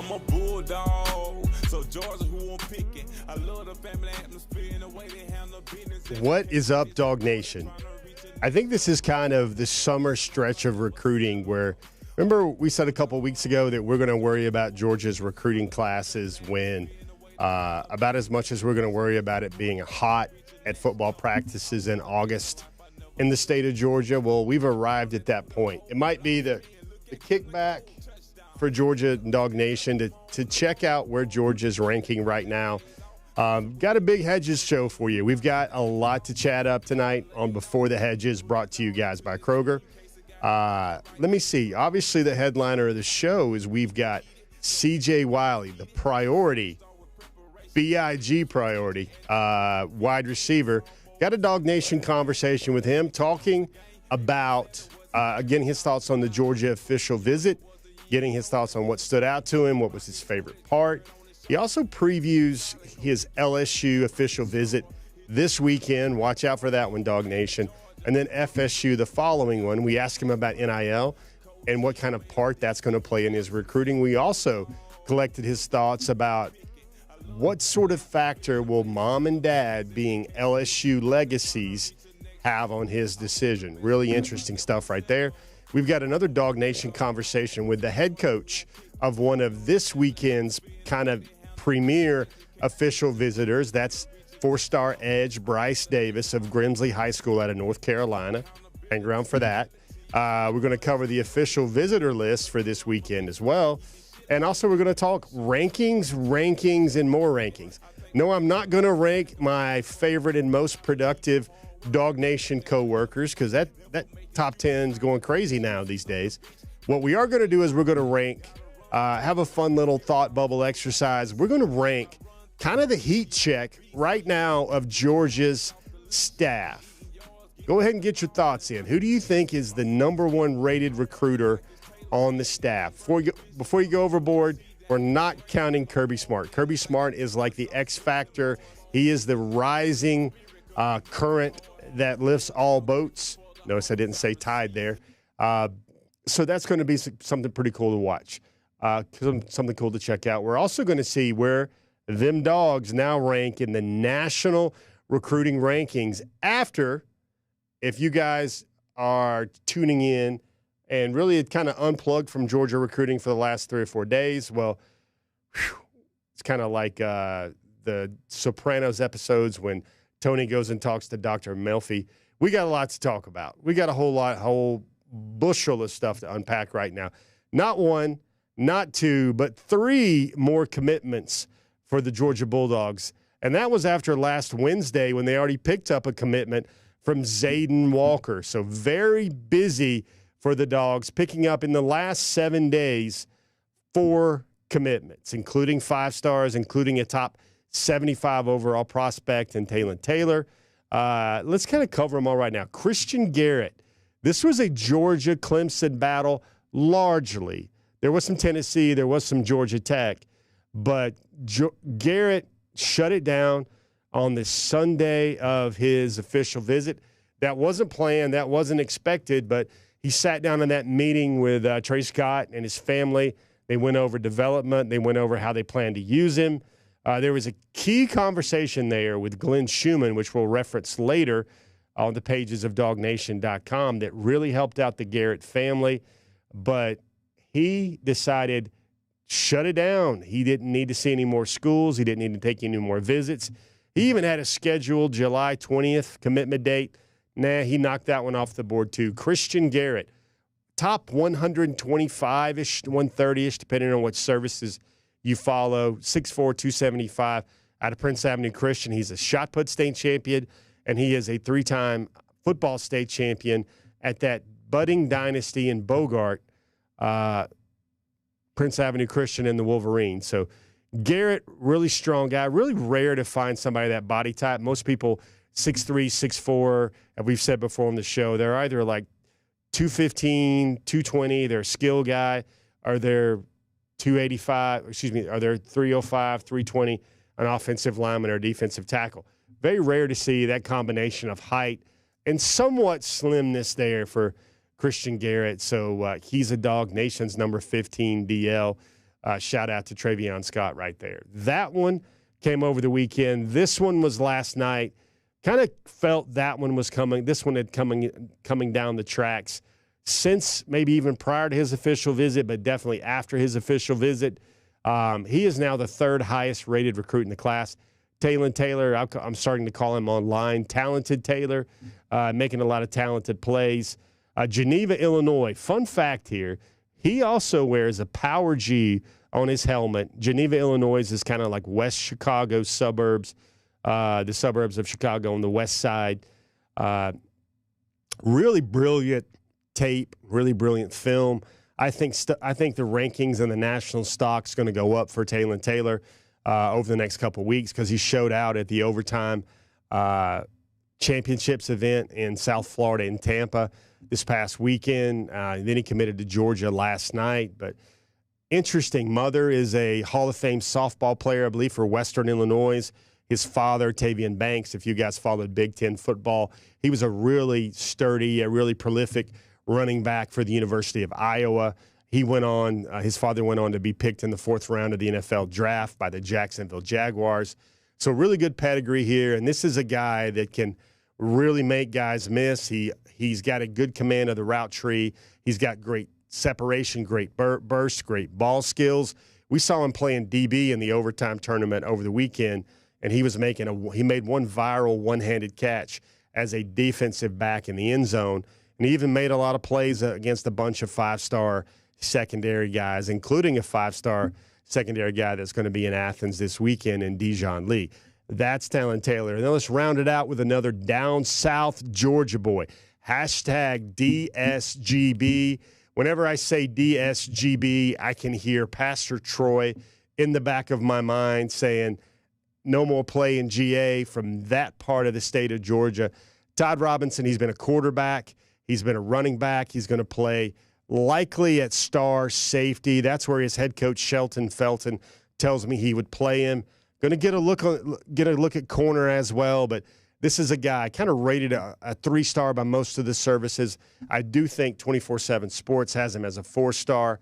I'm a bulldog. So Georgia, who I'm picking. I love the family atmosphere and the way they handle business. What is up, DawgNation? I think this is kind of the summer stretch of recruiting where, remember we said a couple of weeks ago that we're going to worry about Georgia's recruiting classes when about as much as we're going to worry about it being hot at football practices in August in the state of Georgia. Well, we've arrived at that point. It might be the kickback for Georgia and DawgNation to check out where Georgia's ranking right now. Got a big Hedges show for you. We've got a lot to chat up tonight on Before the Hedges, brought to you guys by Kroger. Let me see. Obviously, the headliner of the show is we've got CJ Wiley, the priority, BIG priority, wide receiver. Got a DawgNation conversation with him talking about, again, his thoughts on the Georgia official visit, getting his thoughts on what stood out to him, what was his favorite part. He also previews his LSU official visit this weekend. Watch out for that one, DawgNation. And then FSU, the following one. We ask him about NIL and what kind of part that's going to play in his recruiting. We also collected his thoughts about what sort of factor will mom and dad, being LSU legacies, have on his decision. Really interesting stuff right there. We've got another DawgNation conversation with the head coach of one of this weekend's kind of premier official visitors. That's four-star edge Bryce Davis of Grimsley High School out of North Carolina. Hang around for that. We're going to cover the official visitor list for this weekend as well. And also we're going to talk rankings, and more rankings. No, I'm not going to rank my favorite and most productive DawgNation coworkers because that top 10 is going crazy now these days. What we are going to do is we're going to rank, have a fun little thought bubble exercise. We're going to rank kind of the heat check right now of Georgia's staff. Go ahead and get your thoughts in. Who do you think is the number one rated recruiter on the staff? Before you go overboard, we're not counting Kirby Smart. Kirby Smart is like the X factor. He is the rising current that lifts all boats. Notice I didn't say tide there. So that's going to be something pretty cool to watch, something cool to check out. We're also going to see where them dogs now rank in the national recruiting rankings after, if you guys are tuning in and really it kind of unplugged from Georgia recruiting for the last 3 or 4 days, well, it's kind of like the Sopranos episodes when Tony goes and talks to Dr. Melfi. We got a lot to talk about. We got a whole bushel of stuff to unpack right now. Not one, not two, but 3 more commitments for the Georgia Bulldogs. And that was after last Wednesday when they already picked up a commitment from Zayden Walker. So very busy for the Dogs, picking up in the last 7 days 4 commitments, including 5 stars, including a top 75 overall prospect in Taylon Taylor. Let's kind of cover them all right now. Christian Garrett. This was a Georgia-Clemson battle largely. There was some Tennessee. There was some Georgia Tech. But Garrett shut it down on the Sunday of his official visit. That wasn't planned. That wasn't expected. But he sat down in that meeting with Trey Scott and his family. They went over development. They went over how they plan to use him. There was a key conversation there with Glenn Schumann, which we'll reference later on the pages of DawgNation.com, that really helped out the Garrett family. But he decided, shut it down. He didn't need to see any more schools. He didn't need to take any more visits. He even had a scheduled July 20th commitment date. Nah, he knocked that one off the board too. Christian Garrett, top 125-ish, 130-ish, depending on what services you follow, 6'4", 275 out of Prince Avenue Christian. He's a shot put state champion, and he is a 3-time football state champion at that budding dynasty in Bogart, Prince Avenue Christian and the Wolverines. So Garrett, really strong guy. Really rare to find somebody that body type. Most people 6'3", 6'4", as we've said before on the show, they're either like 215, 220, they're a skill guy, or they're 285, are there 305, 320, an offensive lineman or defensive tackle. Very rare to see that combination of height and somewhat slimness there for Christian Garrett. So he's a DawgNation's number 15 DL. Shout out to Travion Scott right there. That one came over the weekend. This one was last night. Kind of felt that one was coming. This one had coming down the tracks since maybe even prior to his official visit, but definitely after his official visit. He is now the third highest rated recruit in the class. Taylor, I'm starting to call him online Talented Taylor, making a lot of talented plays. Geneva, Illinois. Fun fact here. He also wears a Power G on his helmet. Geneva, Illinois is kind of like West Chicago suburbs, the suburbs of Chicago on the west side. Really brilliant tape, really brilliant film. I think the rankings and the national stock's going to go up for Taylor over the next couple of weeks because he showed out at the overtime championships event in South Florida in Tampa this past weekend. Then he committed to Georgia last night. But interesting, mother is a Hall of Fame softball player, I believe, for Western Illinois. His father, Tavian Banks, if you guys followed Big Ten football, he was a really sturdy, a really prolific running back for the University of Iowa. He went on, his father went on to be picked in the 4th round of the NFL draft by the Jacksonville Jaguars. So really good pedigree here. And this is a guy that can really make guys miss. He's got a good command of the route tree. He's got great separation, great burst, great ball skills. We saw him playing DB in the overtime tournament over the weekend, and he made one viral one-handed catch as a defensive back in the end zone. And he even made a lot of plays against a bunch of 5-star secondary guys, including a 5-star secondary guy that's going to be in Athens this weekend in Dijon Lee. That's Taylor. And then let's round it out with another down south Georgia boy. Hashtag DSGB. Whenever I say DSGB, I can hear Pastor Troy in the back of my mind saying, no more play in GA from that part of the state of Georgia. Todd Robinson, he's been a quarterback. He's been a running back. He's going to play likely at star safety. That's where his head coach, Shelton Felton, tells me he would play him. Going to get a look at corner as well, but this is a guy kind of rated a 3-star by most of the services. I do think 24/7 Sports has him as a 4-star.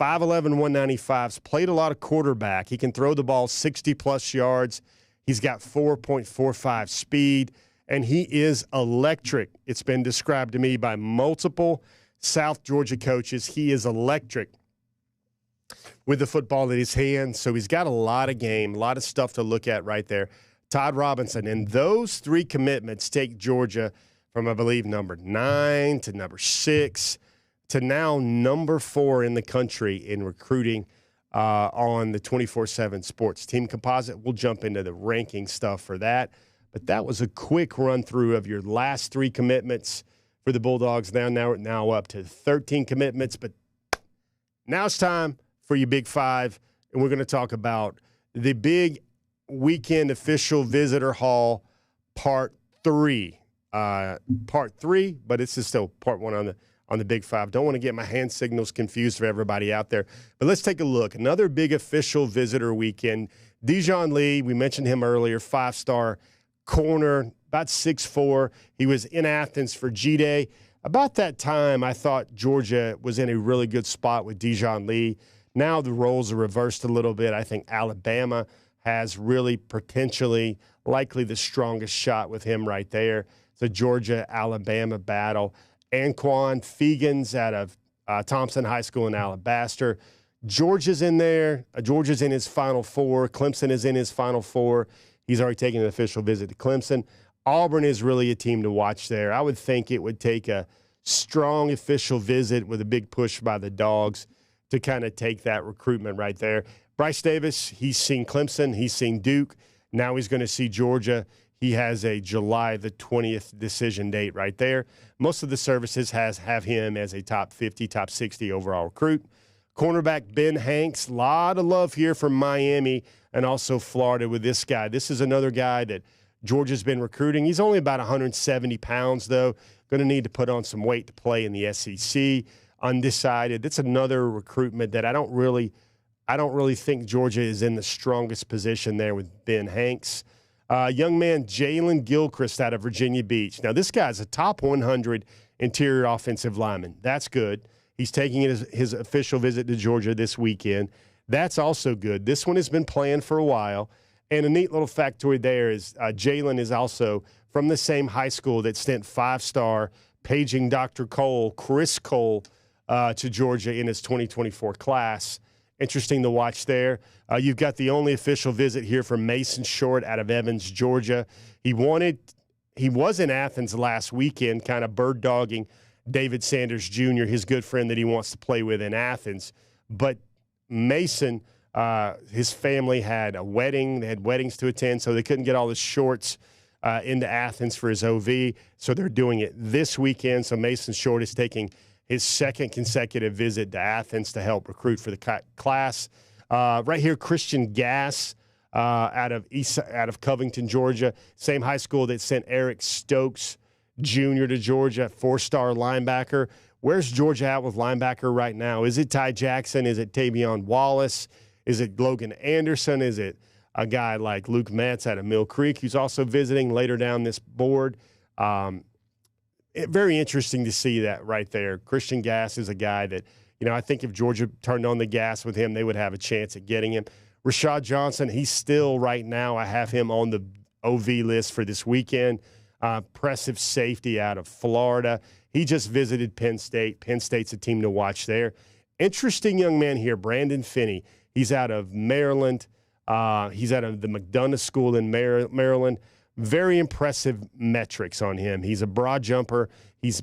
5'11", 195s, played a lot of quarterback. He can throw the ball 60-plus yards. He's got 4.45 speed, and he is electric. It's been described to me by multiple South Georgia coaches. He is electric with the football in his hands, so he's got a lot of game, a lot of stuff to look at right there. Todd Robinson, and those 3 commitments take Georgia from, I believe, number 9 to number 6 to now number 4 in the country in recruiting on the 24/7 Sports team composite. We'll jump into the ranking stuff for that. But that was a quick run-through of your last 3 commitments for the Bulldogs. Now up to 13 commitments. But now it's time for your Big 5, and we're going to talk about the big weekend official visitor haul part 3. But this is still part 1 on the Big 5. Don't want to get my hand signals confused for everybody out there. But let's take a look. Another big official visitor weekend. Dijon Lee, we mentioned him earlier, 5-star corner, about 6'4". He was in Athens for G-Day. About that time, I thought Georgia was in a really good spot with Dijon Lee. Now the roles are reversed a little bit. I think Alabama has really potentially likely the strongest shot with him right there. It's a Georgia-Alabama battle. Anquan Fegans out of Thompson High School in Alabaster. Georgia's in there. Georgia's in his Final Four. Clemson is in his Final Four. He's already taken an official visit to Clemson. Auburn is really a team to watch there. I would think it would take a strong official visit with a big push by the Dawgs to kind of take that recruitment right there. Bryce Davis, he's seen Clemson. He's seen Duke. Now he's going to see Georgia. He has a July the 20th decision date right there. Most of the services have him as a top 50, top 60 overall recruit. Cornerback Ben Hanks, a lot of love here from Miami and also Florida with this guy. This is another guy that Georgia's been recruiting. He's only about 170 pounds, though. Going to need to put on some weight to play in the SEC. Undecided. That's another recruitment that I don't really think Georgia is in the strongest position there with Ben Hanks. Young man Jalen Gilchrist out of Virginia Beach. Now, this guy's a top 100 interior offensive lineman. That's good. He's taking his official visit to Georgia this weekend. That's also good. This one has been planned for a while. And a neat little factoid there is Jalen is also from the same high school that sent 5-star paging Dr. Cole, Chris Cole, to Georgia in his 2024 class. Interesting to watch there. You've got the only official visit here from Mason Short out of Evans, Georgia. He was in Athens last weekend, kind of bird-dogging David Sanders Jr., his good friend that he wants to play with in Athens. But Mason, his family had a wedding. They had weddings to attend, so they couldn't get all the Shorts into Athens for his OV. So they're doing it this weekend. So Mason Short is taking his second consecutive visit to Athens to help recruit for the class. Right here, Christian Gass out of Covington, Georgia. Same high school that sent Eric Stokes Jr. to Georgia, 4-star linebacker. Where's Georgia at with linebacker right now? Is it Ty Jackson? Is it Tavion Wallace? Is it Logan Anderson? Is it a guy like Luke Metz out of Mill Creek, who's also visiting later down this board? Very interesting to see that right there. Christian Gass is a guy that, I think if Georgia turned on the gas with him, they would have a chance at getting him. Rashad Johnson, he's still right now, I have him on the OV list for this weekend. Impressive safety out of Florida. He just visited Penn State. Penn State's a team to watch there. Interesting young man here, Brandon Finney. He's out of Maryland. He's out of the McDonough School in Maryland. Very impressive metrics on him. He's a broad jumper. He's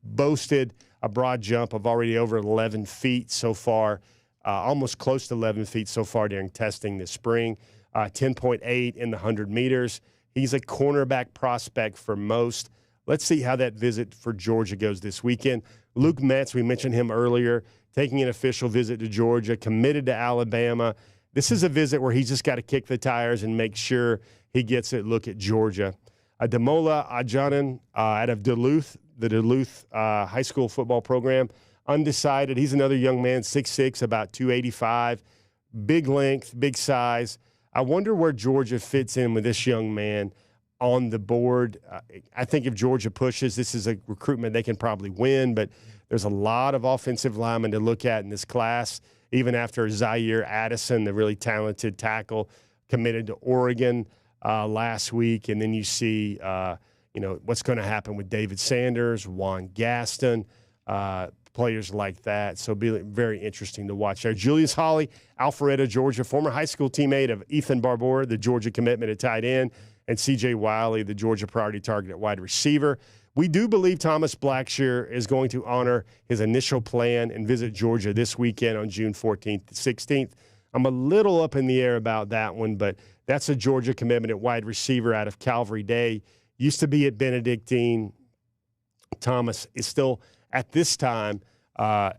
boasted a broad jump of already over 11 feet so far, almost close to 11 feet so far during testing this spring. 10.8 in the 100 meters. He's a cornerback prospect for most. Let's see how that visit for Georgia goes this weekend. Luke Metz, we mentioned him earlier, taking an official visit to Georgia, committed to Alabama. This is a visit where he's just got to kick the tires and make sure he gets a look at Georgia. Damola Ajanan out of Duluth, the Duluth high school football program, undecided. He's another young man, 6'6", about 285, big length, big size. I wonder where Georgia fits in with this young man on the board. I think if Georgia pushes, this is a recruitment they can probably win, but there's a lot of offensive linemen to look at in this class, even after Zaire Addison, the really talented tackle, committed to Oregon last week. And then you see, what's going to happen with David Sanders, Juan Gaston, players like that. So it'll be very interesting to watch there. Julius Hawley, Alpharetta, Georgia, former high school teammate of Ethan Barbour, the Georgia commitment at tight end, and CJ Wiley, the Georgia priority target at wide receiver. We do believe Thomas Blackshear is going to honor his initial plan and visit Georgia this weekend on June 14th to 16th. I'm a little up in the air about that one, but that's a Georgia commitment at wide receiver out of Calvary Day. Used to be at Benedictine. Thomas is still, at this time, I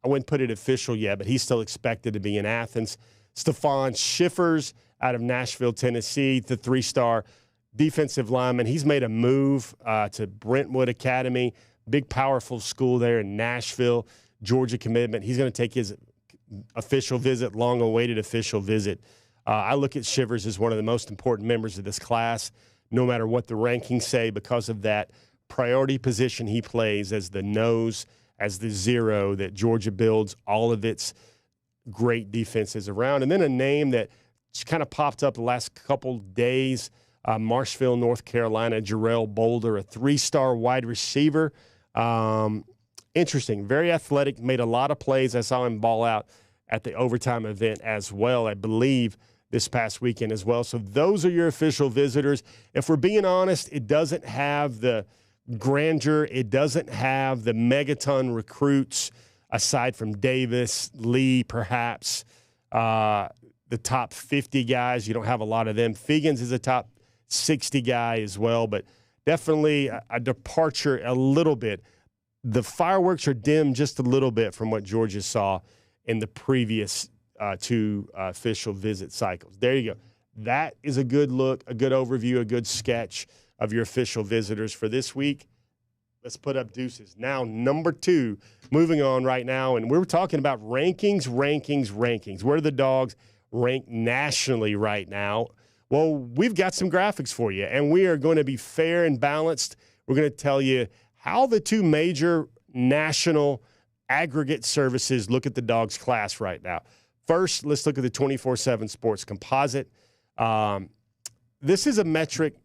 wouldn't put it official yet, but he's still expected to be in Athens. Stephon Schiffers out of Nashville, Tennessee, the 3-star defensive lineman. He's made a move to Brentwood Academy, big, powerful school there in Nashville, Georgia commitment. He's going to take his official visit, long-awaited official visit. I look at Shivers as one of the most important members of this class, no matter what the rankings say, because of that priority position he plays as the nose, as the zero that Georgia builds all of its great defenses around. And then a name that just kind of popped up the last couple days, Marshville, North Carolina, Jarrell Boulder, a 3-star wide receiver. Interesting, very athletic, made a lot of plays. I saw him ball out at the overtime event as well, I believe, this past weekend as well. So those are your official visitors. If we're being honest, it doesn't have the grandeur. It doesn't have the megaton recruits aside from Davis, Lee, perhaps. The top 50 guys, you don't have a lot of them. Fegans is a top 60 guy as well, but definitely a departure a little bit. The fireworks are dim just a little bit from what Georgia saw in the previous two official visit cycles. There you go. That is a good look, a good overview, a good sketch of your official visitors for this week. Let's put up deuces. Now, number 2, moving on right now, and we were talking about rankings. Where are the Dogs ranked nationally right now? Well, we've got some graphics for you, and we are going to be fair and balanced. We're going to tell you how the two major national aggregate services, look at the Dawgs class right now. First, let's look at the 24/7 Sports Composite. This is a metric.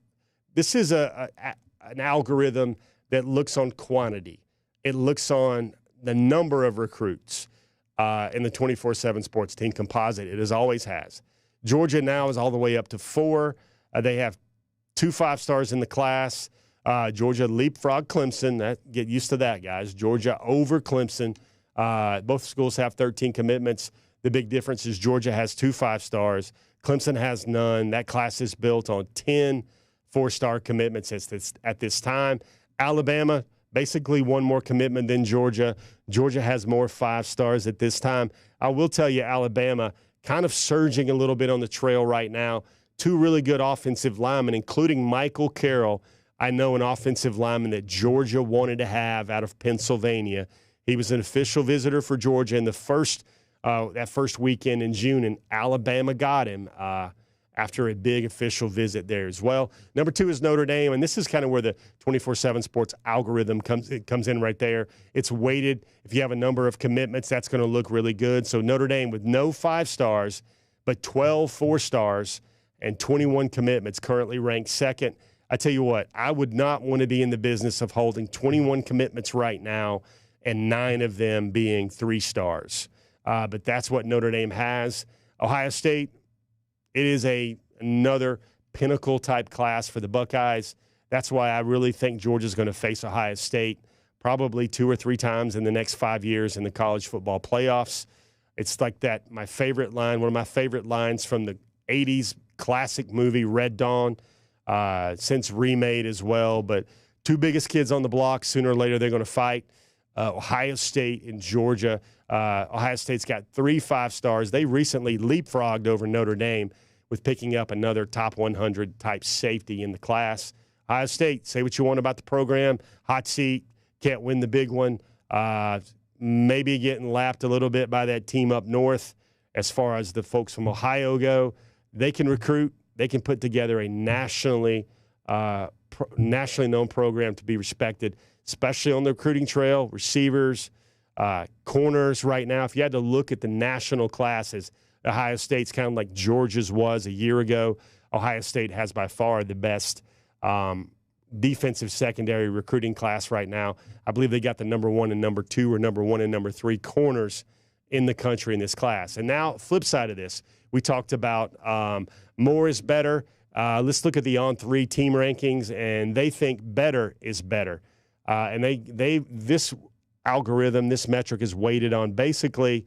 This is an algorithm that looks on quantity. It looks on the number of recruits in the 24/7 Sports Team Composite. It always has. Georgia now is all the way up to 4. They have 2 5-stars in the class. Georgia leapfrog Clemson. Get used to that, guys. Georgia over Clemson. Both schools have 13 commitments. The big difference is Georgia has 2 5-stars. Clemson has none. That class is built on 10 4-star commitments at this time. Alabama, basically one more commitment than Georgia. Georgia has more 5-stars at this time. I will tell you, Alabama kind of surging a little bit on the trail right now. 2 really good offensive linemen, including Michael Carroll. I know an offensive lineman that Georgia wanted to have out of Pennsylvania. He was an official visitor for Georgia in the that first weekend in June, and Alabama got him after a big official visit there as well. Number 2 is Notre Dame, and this is kind of where the 24/7 Sports algorithm comes in right there. It's weighted. If you have a number of commitments, that's going to look really good. So Notre Dame with no 5-stars, but 12 4-stars and 21 commitments, currently ranked second. I tell you what, I would not want to be in the business of holding 21 commitments right now and 9 of them being 3-stars. But that's what Notre Dame has. Ohio State, it is another pinnacle-type class for the Buckeyes. That's why I really think Georgia's going to face Ohio State probably 2 or 3 times in the next 5 years in the college football playoffs. It's like that, my favorite line, one of my favorite lines from the 80s classic movie Red Dawn, since remade as well. But 2 biggest kids on the block, sooner or later they're going to fight. Ohio State and Georgia. Ohio State's got 3 5-stars. They recently leapfrogged over Notre Dame with picking up another top 100 type safety in the class. Ohio State, say what you want about the program. Hot seat, can't win the big one. Maybe getting lapped a little bit by that team up north as far as the folks from Ohio go. They can recruit. They can put together a nationally known program to be respected, especially on the recruiting trail, receivers, corners right now. If you had to look at the national classes, Ohio State's kind of like Georgia's was a year ago. Ohio State has by far the best defensive secondary recruiting class right now. I believe they got the number 1 and number 2 or number 1 and number 3 corners in the country in this class. And now, flip side of this, we talked about more is better. Let's look at the On3 team rankings, and they think better is better. And this algorithm, this metric is weighted on basically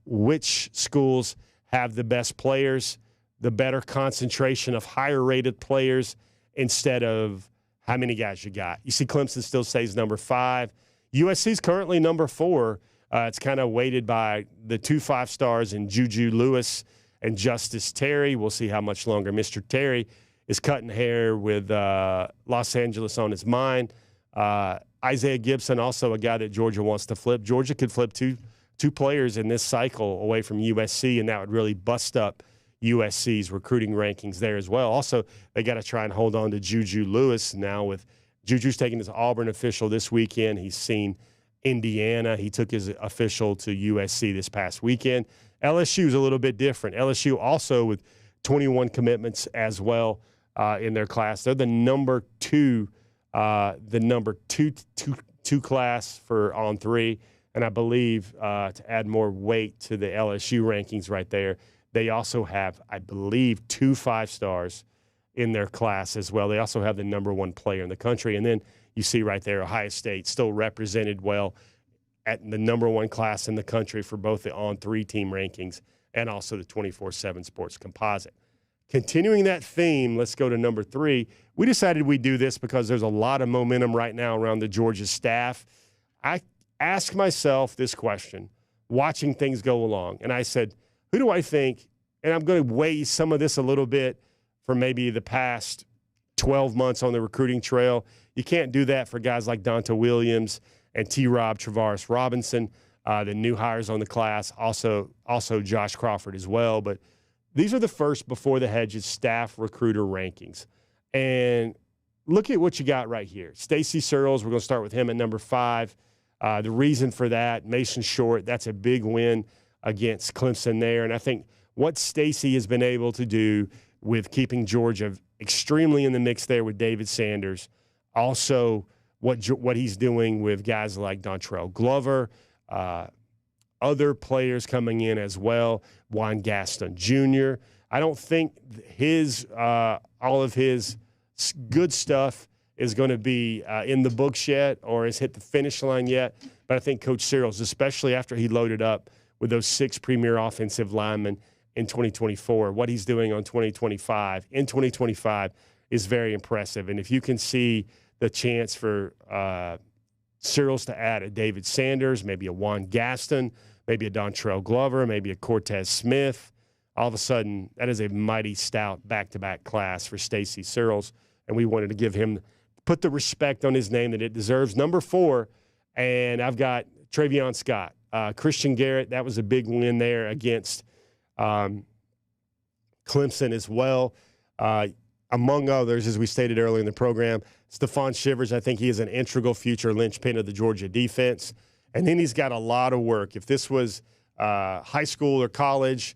which schools have the best players, the better concentration of higher-rated players instead of how many guys you got. You see Clemson still stays number 5. USC's currently number 4. It's kind of weighted by the 2 5-stars in Juju Lewis and Justice Terry. We'll see how much longer Mr. Terry is cutting hair with Los Angeles on his mind. Isaiah Gibson, also a guy that Georgia wants to flip. Georgia could flip two players in this cycle away from USC, and that would really bust up USC's recruiting rankings there as well. Also, they got to try and hold on to Juju Lewis now with Juju's taking his Auburn official this weekend. He's seen Indiana. He took his official to USC this past weekend. LSU's a little bit different. LSU also with 21 commitments as well in their class. They're the number 2 class for On3, and I believe to add more weight to the LSU rankings right there, they also have, I believe, 2 5-stars in their class as well. They also have the number 1 player in the country. And then you see right there, Ohio State still represented well at the number 1 class in the country for both the On3 team rankings and also the 24/7 Sports Composite. Continuing that theme, let's go to number 3. We decided we'd do this because there's a lot of momentum right now around the Georgia staff. I asked myself this question, watching things go along, and I said, who do I think, and I'm going to weigh some of this a little bit for maybe the past 12 months on the recruiting trail. You can't do that for guys like Donta Williams and T-Rob Travaris Robinson, the new hires on the class, also Josh Crawford as well. But these are the first Before the Hedges staff recruiter rankings. And look at what you got right here. Stacy Searles, we're going to start with him at number 5. The reason for that, Mason Short, that's a big win against Clemson there. And I think what Stacy has been able to do with keeping Georgia extremely in the mix there with David Sanders, also what he's doing with guys like Dontrell Glover, other players coming in as well, Juan Gaston Jr. I don't think all of his good stuff is going to be in the books yet or has hit the finish line yet. But I think Coach Cyril's, especially after he loaded up with those 6 premier offensive linemen in 2024, what he's doing in 2025 is very impressive. And if you can see the chance for Cyril's to add a David Sanders, maybe a Juan Gaston, maybe a Dontrell Glover, maybe a Cortez Smith, all of a sudden that is a mighty stout back-to-back class for Stacy Cyril's. And we wanted to give him, put the respect on his name that it deserves. Number 4, and I've got Travion Scott. Christian Garrett, that was a big win there against Clemson as well. Among others, as we stated earlier in the program, Stephon Shivers, I think he is an integral future linchpin of the Georgia defense. And then he's got a lot of work. If this was high school or college,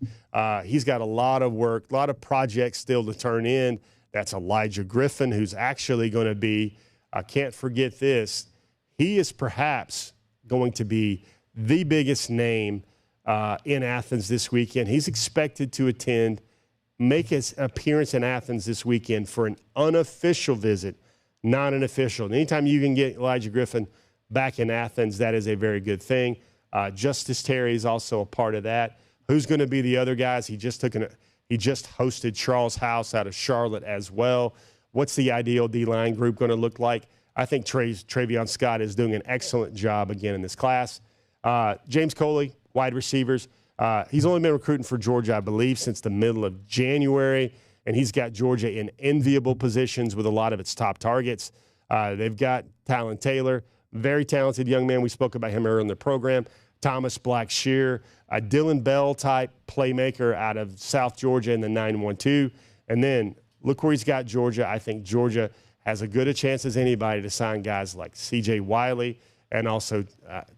he's got a lot of work, a lot of projects still to turn in. That's Elijah Griffin, who's actually going to be, I can't forget this, he is perhaps going to be the biggest name in Athens this weekend. He's expected to make his appearance in Athens this weekend for an unofficial visit, not an official. And anytime you can get Elijah Griffin back in Athens, that is a very good thing. Justice Terry is also a part of that. Who's going to be the other guys? He just hosted Charles House out of Charlotte as well. What's the ideal D-line group going to look like? I think Travion Scott is doing an excellent job again in this class. James Coley, wide receivers. He's only been recruiting for Georgia, I believe, since the middle of January, and he's got Georgia in enviable positions with a lot of its top targets. They've got Talon Taylor, very talented young man. We spoke about him earlier in the program. Thomas Blackshear, a Dylan Bell-type playmaker out of South Georgia in the 9-1-2. And then look where he's got Georgia. I think Georgia has as good a chance as anybody to sign guys like CJ Wiley and also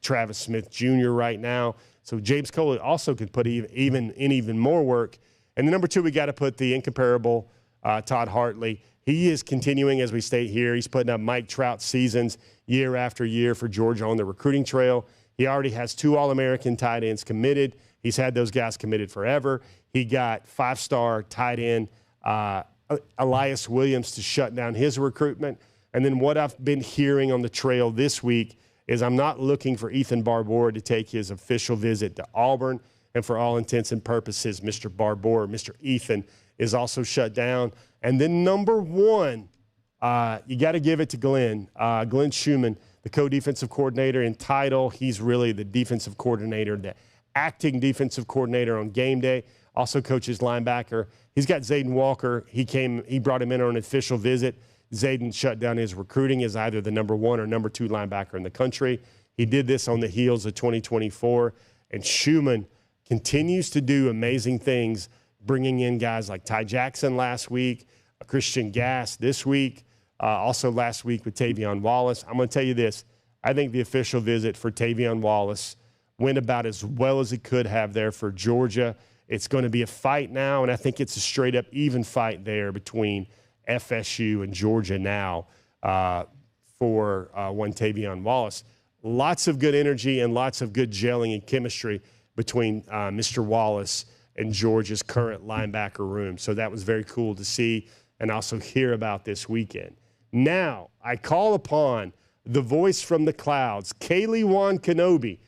Travis Smith Jr. right now. So James Coley also could put even more work. And the number 2, we got to put the incomparable Todd Hartley. He is continuing, as we state here. He's putting up Mike Trout seasons year after year for Georgia on the recruiting trail. He already has 2 All-American tight ends committed. He's had those guys committed forever. He got 5-star tight end Elias Williams to shut down his recruitment. And then what I've been hearing on the trail this week is I'm not looking for Ethan Barbour to take his official visit to Auburn. And for all intents and purposes, Mr. Barbour, Mr. Ethan, is also shut down. And then number 1, you got to give it to Glenn Schumann, the co-defensive coordinator in title. He's really the defensive coordinator, the acting defensive coordinator on game day. Also coaches linebacker. He's got Zayden Walker. He brought him in on an official visit. Zayden shut down his recruiting as either the number 1 or number 2 linebacker in the country. He did this on the heels of 2024. And Schumann continues to do amazing things, bringing in guys like Ty Jackson last week, Christian Gass this week, also last week with Tavion Wallace. I'm going to tell you this. I think the official visit for Tavion Wallace went about as well as it could have there for Georgia. It's going to be a fight now, and I think it's a straight-up even fight there between FSU and Georgia now for one Tavion Wallace. Lots of good energy and lots of good gelling and chemistry between Mr. Wallace and Georgia's current linebacker room. So that was very cool to see and also hear about this weekend. Now, I call upon the voice from the clouds, Kaylee Wan Kenobi.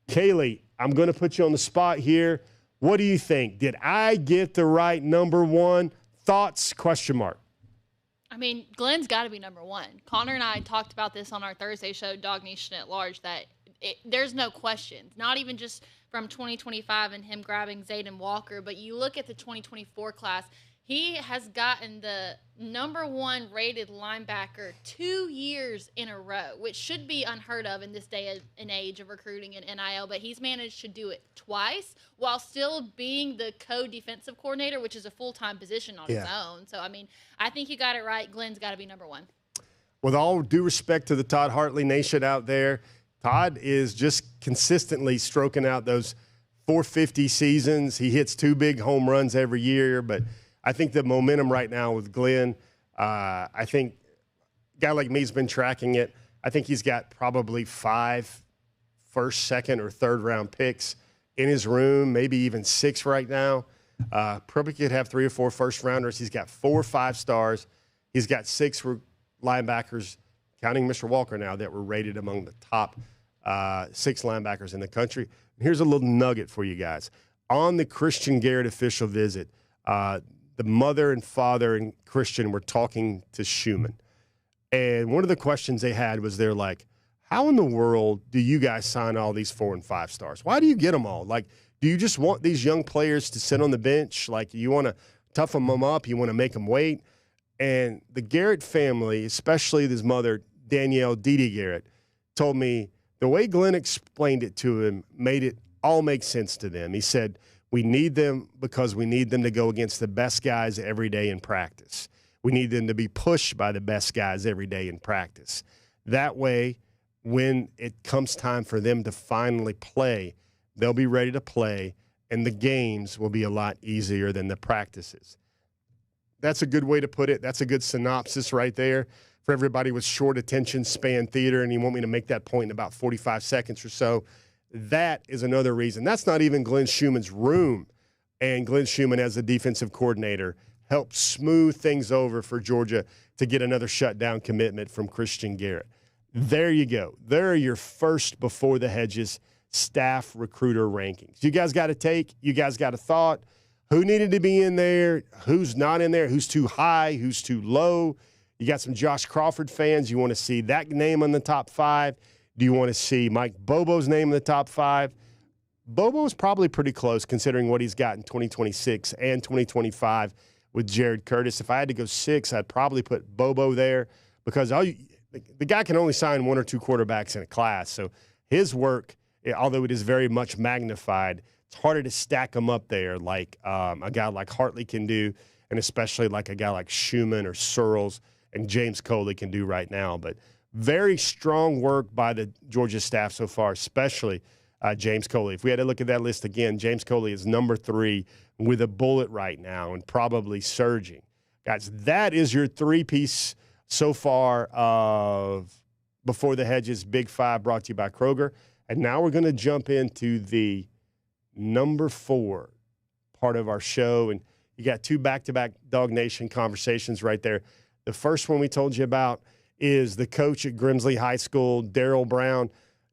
Kaylee, I'm going to put you on the spot here. What do you think? Did I get the right number 1? Thoughts? ? I mean, Glenn's got to be number 1. Connor and I talked about this on our Thursday show, DawgNation at Large, that there's no questions. Not even just from 2025 and him grabbing Zayden Walker, but you look at the 2024 class, he has gotten the number 1 rated linebacker 2 years in a row, which should be unheard of in this day and age of recruiting and NIL, but he's managed to do it twice while still being the co-defensive coordinator, which is a full-time position on its own. So, I mean, I think you got it right. Glenn's got to be number 1. With all due respect to the Todd Hartley Nation out there, Todd is just consistently stroking out those 450 seasons. He hits 2 big home runs every year, but I think the momentum right now with Glenn, I think a guy like me has been tracking it. I think he's got probably 5 first, second, or third round picks in his room, maybe even 6 right now. Probably could have 3 or 4 first rounders. He's got 4 5-stars. He's got 6 linebackers, counting Mr. Walker now, that were rated among the top 6 linebackers in the country. Here's a little nugget for you guys. On the Christian Garrett official visit, the mother and father and Christian were talking to Schumann. And one of the questions they had was, they're like, how in the world do you guys sign all these 4 and 5 stars? Why do you get them all? Like, do you just want these young players to sit on the bench? Like, you want to toughen them up? You want to make them wait? And the Garrett family, especially his mother, Danielle Didi Garrett, told me the way Glenn explained it to him made it all make sense to them. He said, we need them because we need them to go against the best guys every day in practice. We need them to be pushed by the best guys every day in practice. That way, when it comes time for them to finally play, they'll be ready to play, and the games will be a lot easier than the practices. That's a good way to put it. That's a good synopsis right there for everybody with short attention span theater, and you want me to make that point in about 45 seconds or so. That is another reason. That's not even Glenn Schumann's room, and Glenn Schumann, as the defensive coordinator, helped smooth things over for Georgia to get another shutdown commitment from Christian Garrett. There you go. There are your first Before the Hedges staff recruiter rankings. You guys got a take? You guys got a thought? Who needed to be in there? Who's not in there? Who's too high? Who's too low? You got some Josh Crawford fans. You want to see that name in the top 5? Do you want to see Mike Bobo's name in the top 5? Bobo's probably pretty close considering what he's got in 2026 and 2025 with Jared Curtis. If I had to go 6, I'd probably put Bobo there because the guy can only sign 1 or 2 quarterbacks in a class. So his work, although it is very much magnified, it's harder to stack them up there like a guy like Hartley can do, and especially like a guy like Schumann or Searles and James Coley can do right now. But very strong work by the Georgia staff so far, especially James Coley. If we had to look at that list again, James Coley is number 3 with a bullet right now and probably surging. Guys, that is your 3-piece so far of Before the Hedges Big 5 brought to you by Kroger. And now we're going to jump into the number 4 part of our show. And you got 2 back-to-back DawgNation conversations right there. The first one we told you about is the coach at Grimsley High School, Darryl Brown,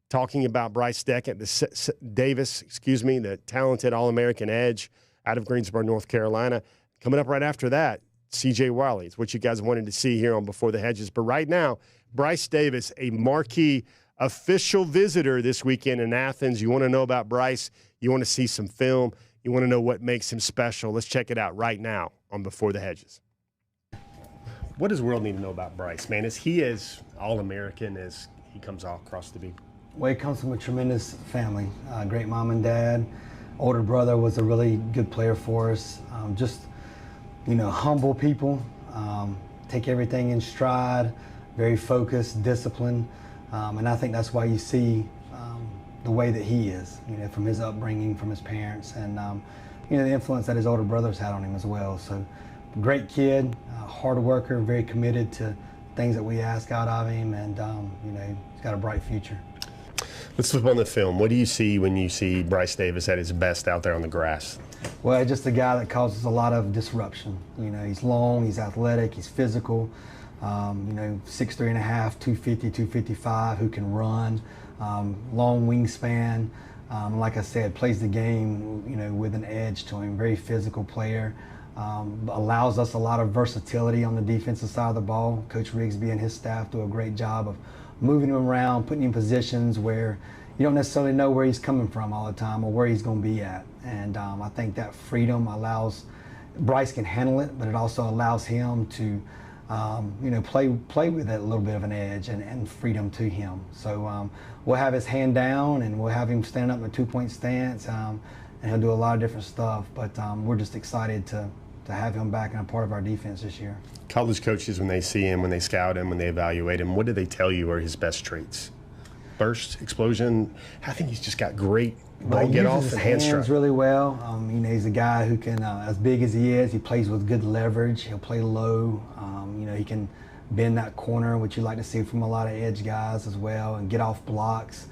talking about Bryce Davis, the talented All-American edge out of Greensboro, North Carolina. Coming up right after that, CJ Wiley. It's what you guys wanted to see here on Before the Hedges. But right now, Bryce Davis, a marquee official visitor this weekend in Athens. You want to know about Bryce. You want to see some film. You want to know what makes him special. Let's check it out right now on Before the Hedges. What does the world need to know about Bryce, man? Is he as All-American as he comes all across to be? Well, he comes from a tremendous family. Great mom and dad. Older brother was a really good player for us. Humble people. Take everything in stride. Very focused, disciplined. And I think that's why you see the way that he is, from his upbringing, from his parents, and, the influence that his older brothers had on him as well. So, great kid, hard worker, very committed to things that we ask out of him, and, he's got a bright future. Let's flip on the film. What do you see when you see Bryce Davis at his best out there on the grass? Well, just a guy that causes a lot of disruption. He's long, he's athletic, he's physical. 6'3.5", 250, 255, who can run, long wingspan. Like I said, plays the game, with an edge to him. Very physical player. Allows us a lot of versatility on the defensive side of the ball. Coach Rigsby and his staff do a great job of moving him around, putting him in positions where you don't necessarily know where he's coming from all the time or where he's going to be at. And I think that freedom allows, Bryce can handle it, but it also allows him to play with that little bit of an edge and freedom to him. So we'll have his hand down and we'll have him stand up in a 2-point stance, and he'll do a lot of different stuff. But we're just excited to have him back and a part of our defense this year. College coaches, when they see him, when they scout him, when they evaluate him, what do they tell you are his best traits? burst, explosion. I think he's just got great ball Well, he get uses off his and hand hands strike. really well. He's a guy who can, as big as he is, he plays with good leverage. He'll play low. He can bend that corner, which you like to see from a lot of edge guys as well, and get off blocks.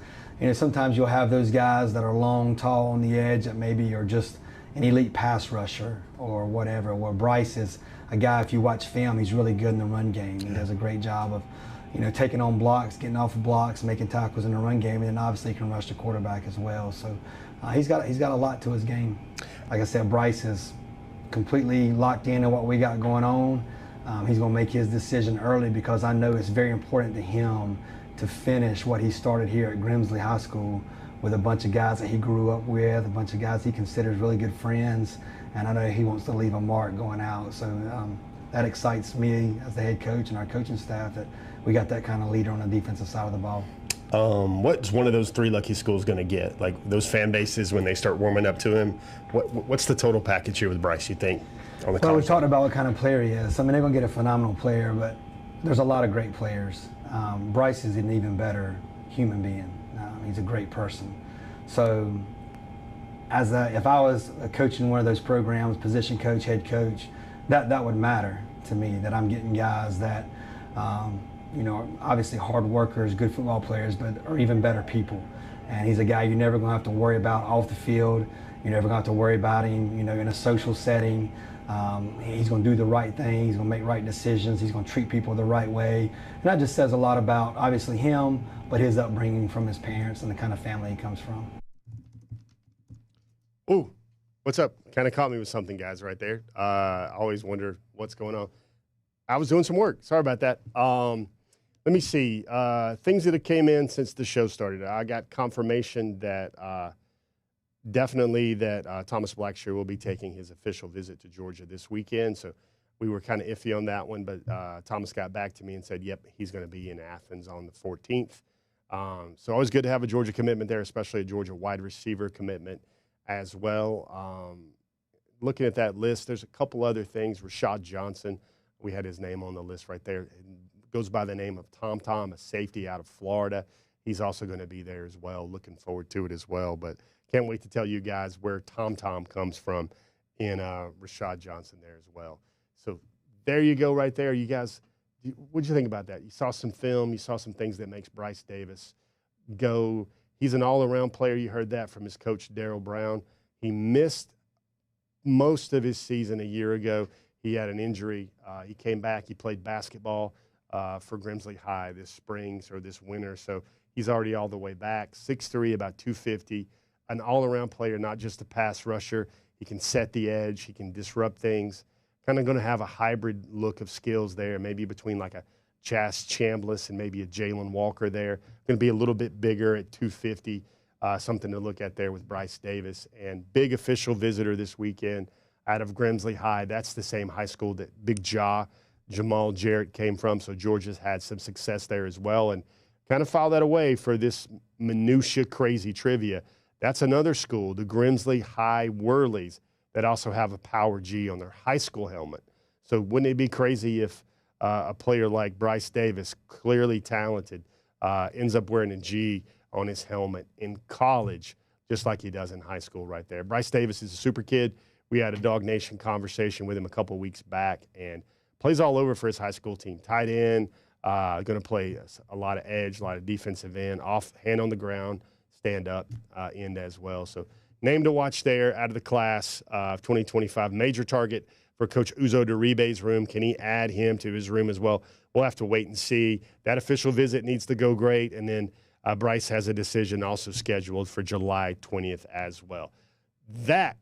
Sometimes you'll have those guys that are long, tall on the edge that maybe are just an elite pass rusher or whatever. Where Bryce is a guy, if you watch film, he's really good in the run game. He does a great job of taking on blocks, getting off of blocks, making tackles in the run game, and then obviously he can rush the quarterback as well. So he's got a lot to his game. Like I said, Bryce is completely locked into what we got going on. He's going to make his decision early because I know it's very important to him to finish what he started here at Grimsley High School with a bunch of guys that he grew up with, a bunch of guys he considers really good friends, and I know he wants to leave a mark going out. So that excites me as the head coach and our coaching staff that we got that kind of leader on the defensive side of the ball. What's one of those three lucky schools going to get? Like those fan bases when they start warming up to him, what's the total package here with Bryce, you think? Well, we talked about what kind of player he is. I mean, they're going to get a phenomenal player, but there's a lot of great players. Bryce is an even better human being. He's a great person. So if I was coaching one of those programs, position coach, head coach, that would matter to me, that I'm getting guys that, obviously hard workers, good football players, but are even better people. And he's a guy you're never going to have to worry about off the field. You're never going to have to worry about him, in a social setting. He's going to do the right thing. He's going to make right decisions. He's going to treat people the right way. And that just says a lot about, obviously, him, but his upbringing from his parents and the kind of family he comes from. Ooh, what's up? Kind of caught me with something, guys, right there. I always wonder what's going on. I was doing some work. Sorry about that. Let me see. Things that have came in since the show started. I got confirmation that definitely that Thomas Blackshear will be taking his official visit to Georgia this weekend. So we were kind of iffy on that one, but Thomas got back to me and said, yep, he's going to be in Athens on the 14th. So always good to have a Georgia commitment there, especially a Georgia wide receiver commitment as well. Looking at that list, there's a couple other things. Rashad Johnson, we had his name on the list right there. It goes by the name of Tom Tom, a safety out of Florida. He's also going to be there as well. Looking forward to it as well. But can't wait to tell you guys where Tom Tom comes from in Rashad Johnson there as well. So there you go right there. You guys, what did you think about that? You saw some film. You saw some things that makes Bryce Davis go. He's an all-around player. You heard that from his coach, Darryl Brown. He missed most of his season a year ago. He had an injury. He came back. He played basketball for Grimsley High this winter. So he's already all the way back. 6'3", about 250. An all-around player, not just a pass rusher. He can set the edge. He can disrupt things. Kind of going to have a hybrid look of skills there, maybe between like a Chas Chambliss and maybe a Jalen Walker there. Going to be a little bit bigger at 250. Something to look at there with Bryce Davis. And big official visitor this weekend out of Grimsley High. That's the same high school that Big Jamal Jarrett came from. So Georgia's had some success there as well. And kind of file that away for this minutia crazy trivia. That's another school, the Grimsley High Whirlies, that also have a Power G on their high school helmet. So wouldn't it be crazy if a player like Bryce Davis, clearly talented, ends up wearing a G on his helmet in college, just like he does in high school right there. Bryce Davis is a super kid. We had a DawgNation conversation with him a couple weeks back, and plays all over for his high school team. Tight end, going to play a lot of edge, a lot of defensive end, off, hand on the ground, stand up end as well. So name to watch there out of the class of 2025. Major target for Coach Uzo Deribe's room. Can he add him to his room as well? We'll have to wait and see. That official visit needs to go great, and then Bryce has a decision also scheduled for July 20th as well. That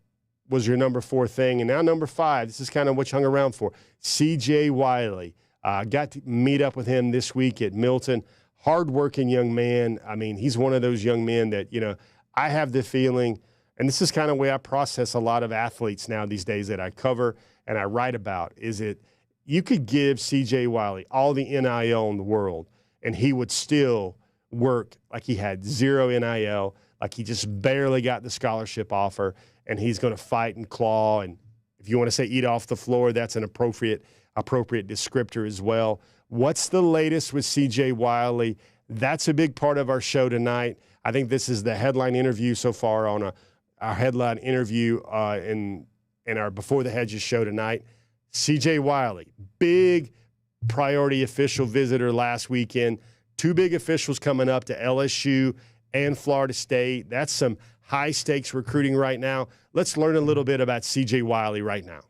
was your number 4 thing. And now number 5, this is kind of what you hung around for. CJ Wiley. Got to meet up with him this week at Milton. Hardworking young man. I mean, he's one of those young men that, I have the feeling, and this is kind of the way I process a lot of athletes now these days that I cover and I write about, is it you could give CJ Wiley all the NIL in the world, and he would still work like he had 0 NIL, like he just barely got the scholarship offer, and he's going to fight and claw. And if you want to say eat off the floor, that's an appropriate descriptor as well. What's the latest with CJ Wiley? That's a big part of our show tonight. I think this is the headline interview so far on our headline interview in our Before the Hedges show tonight. CJ Wiley, big priority official visitor last weekend. 2 big officials coming up to LSU and Florida State. That's some high-stakes recruiting right now. Let's learn a little bit about CJ Wiley right now.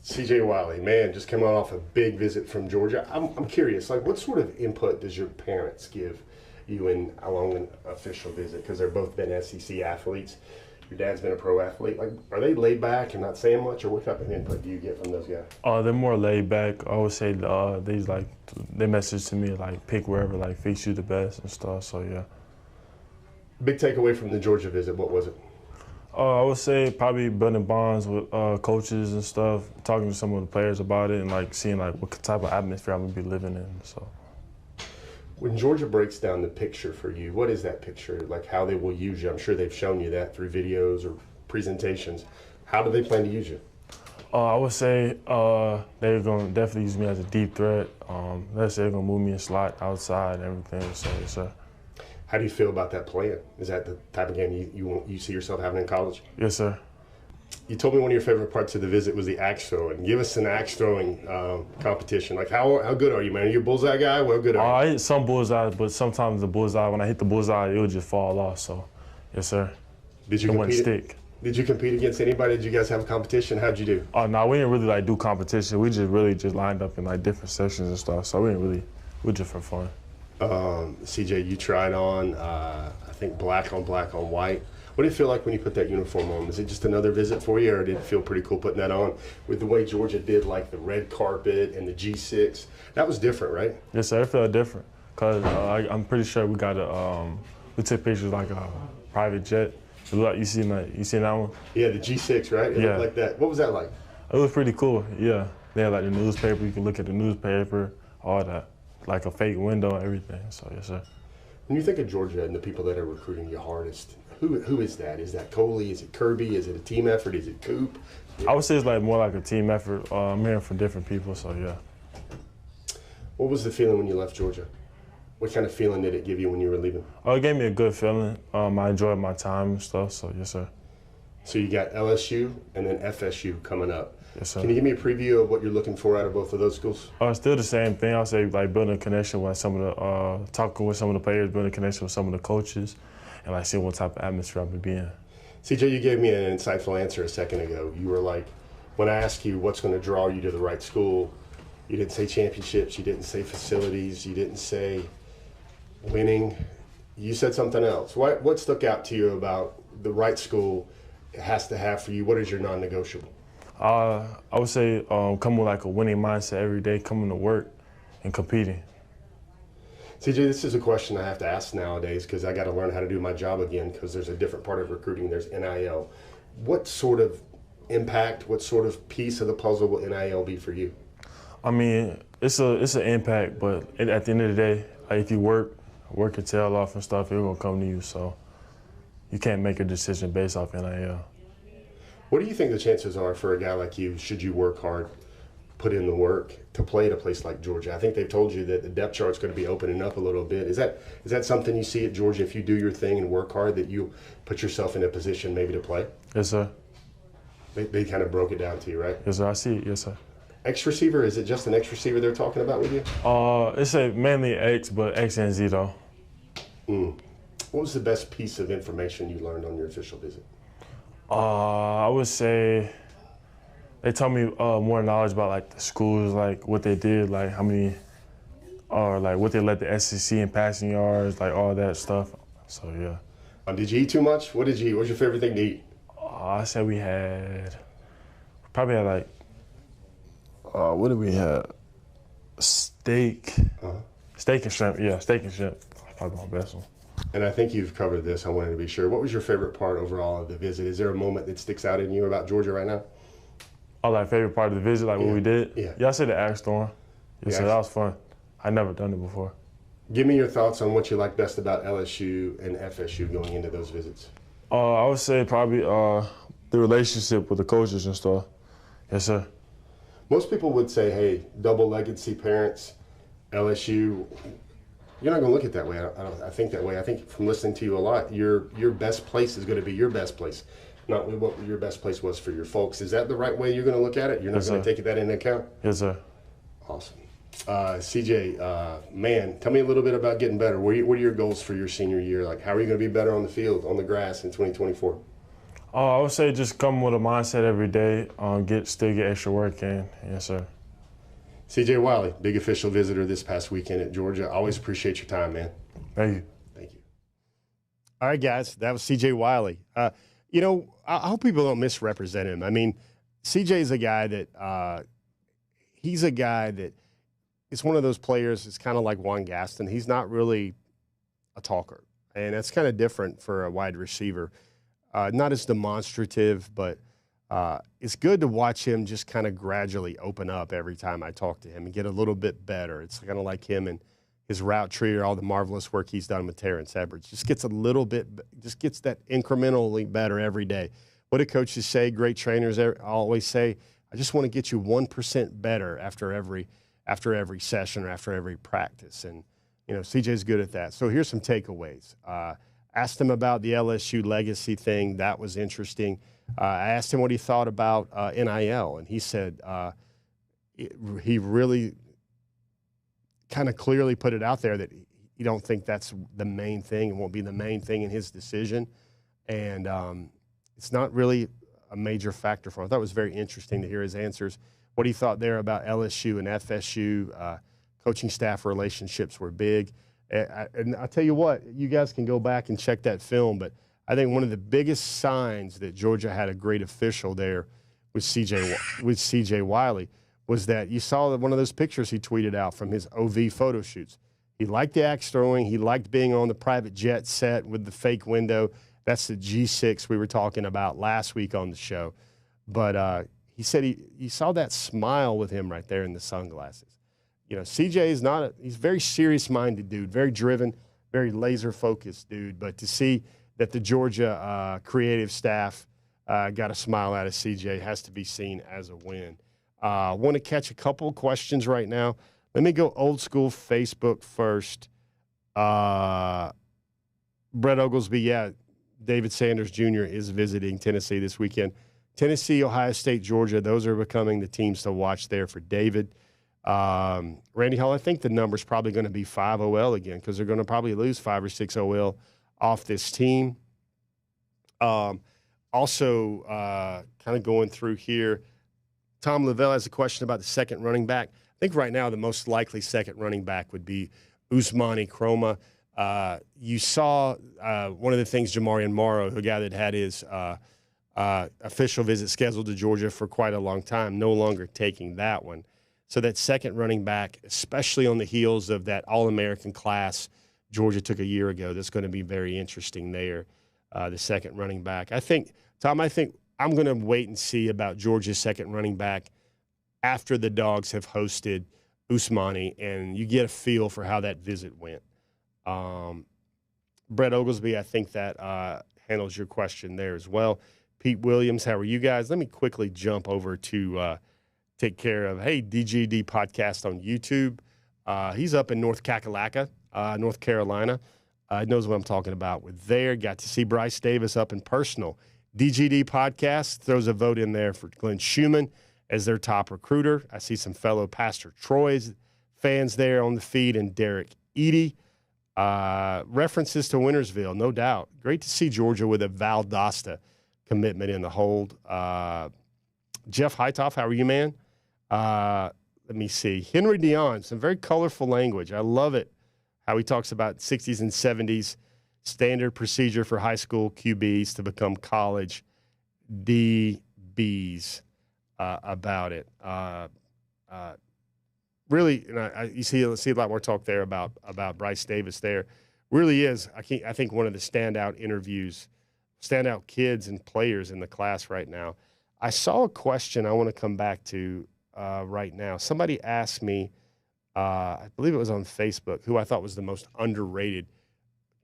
CJ Wiley, man, just coming off a big visit from Georgia. I'm curious, like, what sort of input does your parents give you along an official visit? Because they've both been SEC athletes. Your dad's been a pro athlete. Like, are they laid back and not saying much, or what type of input do you get from those guys? They're more laid back. I would say they message to me like pick wherever like fits you the best and stuff. So yeah. Big takeaway from the Georgia visit. What was it? I would say probably building bonds with coaches and stuff, talking to some of the players about it, and like seeing like what type of atmosphere I'm gonna be living in. So. When Georgia breaks down the picture for you, what is that picture? Like how they will use you? I'm sure they've shown you that through videos or presentations. How do they plan to use you? I would say they're going to definitely use me as a deep threat. They're going to move me in slot outside and everything. So, yes, sir. How do you feel about that plan? Is that the type of game you see yourself having in college? Yes, sir. You told me one of your favorite parts of the visit was the axe throwing. Give us an axe throwing competition. Like how good are you, man? Are you a bullseye guy? How good are you? I hit some bullseyes, but sometimes the bullseye, when I hit the bullseye, it would just fall off. So, yes, sir. Did you wouldn't stick. Did you compete against anybody? Did you guys have a competition? How'd you do? Oh, no, we didn't really like do competition. We just really just lined up in like different sections and stuff. So we just for fun. CJ, you tried on, I think black on white. What did it feel like when you put that uniform on? Was it just another visit for you, or did it feel pretty cool putting that on? With the way Georgia did like the red carpet and the G6, that was different, right? Yes, sir. It felt different because I'm pretty sure we got we took pictures like a private jet. It looked like you seen that one? Yeah, the G6, right? It looked like that. What was that like? It was pretty cool. Yeah, they had like the newspaper. You can look at the newspaper, all that, like a fake window, and everything. So yes, sir. When you think of Georgia and the people that are recruiting you hardest, who is that? Is that Coley? Is it Kirby? Is it a team effort? Is it Coop? I would say it's like more like a team effort. I'm hearing from different people, so yeah. What was the feeling when you left Georgia? What kind of feeling did it give you when you were leaving? It gave me a good feeling. I enjoyed my time and stuff, so yes, sir. So you got LSU and then FSU coming up. Yes, sir. Can you give me a preview of what you're looking for out of both of those schools? Still the same thing. I'll say like building a connection with some of the, talking with some of the players, building a connection with some of the coaches, and like seeing what type of atmosphere I'm gonna be in. CJ, you gave me an insightful answer a second ago. You were like, when I asked you what's going to draw you to the right school, you didn't say championships, you didn't say facilities, you didn't say winning. You said something else. What stuck out to you about the right school it has to have for you? What is your non-negotiable? I would say come with like a winning mindset every day, coming to work and competing. CJ, this is a question I have to ask nowadays because I got to learn how to do my job again because there's a different part of recruiting. There's NIL. What sort of impact, what sort of piece of the puzzle will NIL be for you? I mean, it's an impact, but at the end of the day, like if you work your tail off and stuff, it's gonna come to you. So you can't make a decision based off NIL. What do you think the chances are for a guy like you, should you work hard, put in the work, to play at a place like Georgia? I think they've told you that the depth chart's going to be opening up a little bit. Is that something you see at Georgia, if you do your thing and work hard, that you put yourself in a position maybe to play? Yes, sir. They kind of broke it down to you, right? Yes, sir. I see it. Yes, sir. X receiver, is it just an X receiver they're talking about with you? It's mainly X, but X and Z though. What was the best piece of information you learned on your official visit? I would say they told me more knowledge about like the schools, like what they did, like how many, or like what they led the SEC in passing yards, like all that stuff. So yeah. Did you eat too much? What was your favorite thing to eat? I said we probably had like, what did we have? Steak. Steak and shrimp. Yeah, steak and shrimp. Probably my best one. And I think you've covered this. I wanted to be sure. What was your favorite part overall of the visit? Is there a moment that sticks out in you about Georgia right now? Oh, like favorite part of the visit, like what we did? Yeah, I said the axe throwing. Yeah, so that was fun. I never done it before. Give me your thoughts on what you like best about LSU and FSU going into those visits. I would say probably the relationship with the coaches and stuff. Yes, sir. Most people would say, hey, double legacy parents, LSU. You're not going to look at it that way. I think that way. I think from listening to you a lot, your best place is going to be your best place, not what your best place was for your folks. Is that the right way you're going to look at it? You're not Yes, going to take that into account? Yes, sir. Awesome. CJ, man, tell me a little bit about getting better. What are your goals for your senior year? Like, how are you going to be better on the field, on the grass in 2024? I would say just come with a mindset every day, still get extra work in. Yes, sir. CJ Wiley, big official visitor this past weekend at Georgia. Always appreciate your time, man. Thank you. Thank you. All right, guys, that was CJ Wiley. I hope people don't misrepresent him. I mean, CJ is a guy that he's a guy that is one of those players. It's kind of like Juan Gaston. He's not really a talker, and that's kind of different for a wide receiver. Not as demonstrative, but it's good to watch him just kind of gradually open up every time I talk to him and get a little bit better. It's kind of like him and his route tree or all the marvelous work he's done with Terrence Edwards. Just gets a little bit, just gets that incrementally better every day. What do coaches say? Great trainers always say, I just want to get you 1% better after every session or after every practice. And, CJ's good at that. So here's some takeaways. Asked him about the LSU legacy thing. That was interesting. I asked him what he thought about NIL, and he said he really kind of clearly put it out there that he don't think that's the main thing and won't be the main thing in his decision. And it's not really a major factor for him. I thought it was very interesting to hear his answers, what he thought there about LSU and FSU. Coaching staff relationships were big. And I'll tell you what, you guys can go back and check that film, but I think one of the biggest signs that Georgia had a great official there with CJ Wiley was that you saw that one of those pictures he tweeted out from his OV photo shoots. He liked the axe throwing. He liked being on the private jet set with the fake window. That's the G6 we were talking about last week on the show. But he said he saw that smile with him right there in the sunglasses. CJ is he's a very serious-minded dude, very driven, very laser-focused dude. But to see that the Georgia creative staff got a smile out of CJ has to be seen as a win. Want to catch a couple of questions right now. Let me go old school Facebook first. Brett Oglesby, David Sanders Jr. is visiting Tennessee this weekend. Tennessee, Ohio State, Georgia, those are becoming the teams to watch there for David. Randy Hall, I think the number's probably going to be 5 OL again because they're going to probably lose 5 or 6 OL off this team. Also, kind of going through here, Tom Lavelle has a question about the second running back. I think right now the most likely second running back would be Ousmane Kroma. You saw one of the things Jamarian Morrow, a guy that had his official visit scheduled to Georgia for quite a long time, no longer taking that one. So that second running back, especially on the heels of that All-American class Georgia took a year ago, that's going to be very interesting there, the second running back. I think I'm going to wait and see about Georgia's second running back after the Dawgs have hosted Ousmane, and you get a feel for how that visit went. Brett Oglesby, I think that handles your question there as well. Pete Williams, how are you guys? Let me quickly jump over to take care of, DGD Podcast on YouTube. He's up in North Kakalaka, North Carolina. Knows what I'm talking about. We're there. Got to see Bryce Davis up in personal. DGD Podcast throws a vote in there for Glenn Schumann as their top recruiter. I see some fellow Pastor Troy's fans there on the feed, and Derek Eady. References to Wintersville, no doubt. Great to see Georgia with a Valdosta commitment in the hold. Jeff Heitoff, how are you, man? Let me see. Henry Dion, some very colorful language. I love it, how he talks about 60s and 70s standard procedure for high school QBs to become college DBs about it. Really, and you see a lot more talk there about Bryce Davis there. Really is, I think, one of the standout kids and players in the class right now. I saw a question I want to come back to right now. Somebody asked me, I believe it was on Facebook, who I thought was the most underrated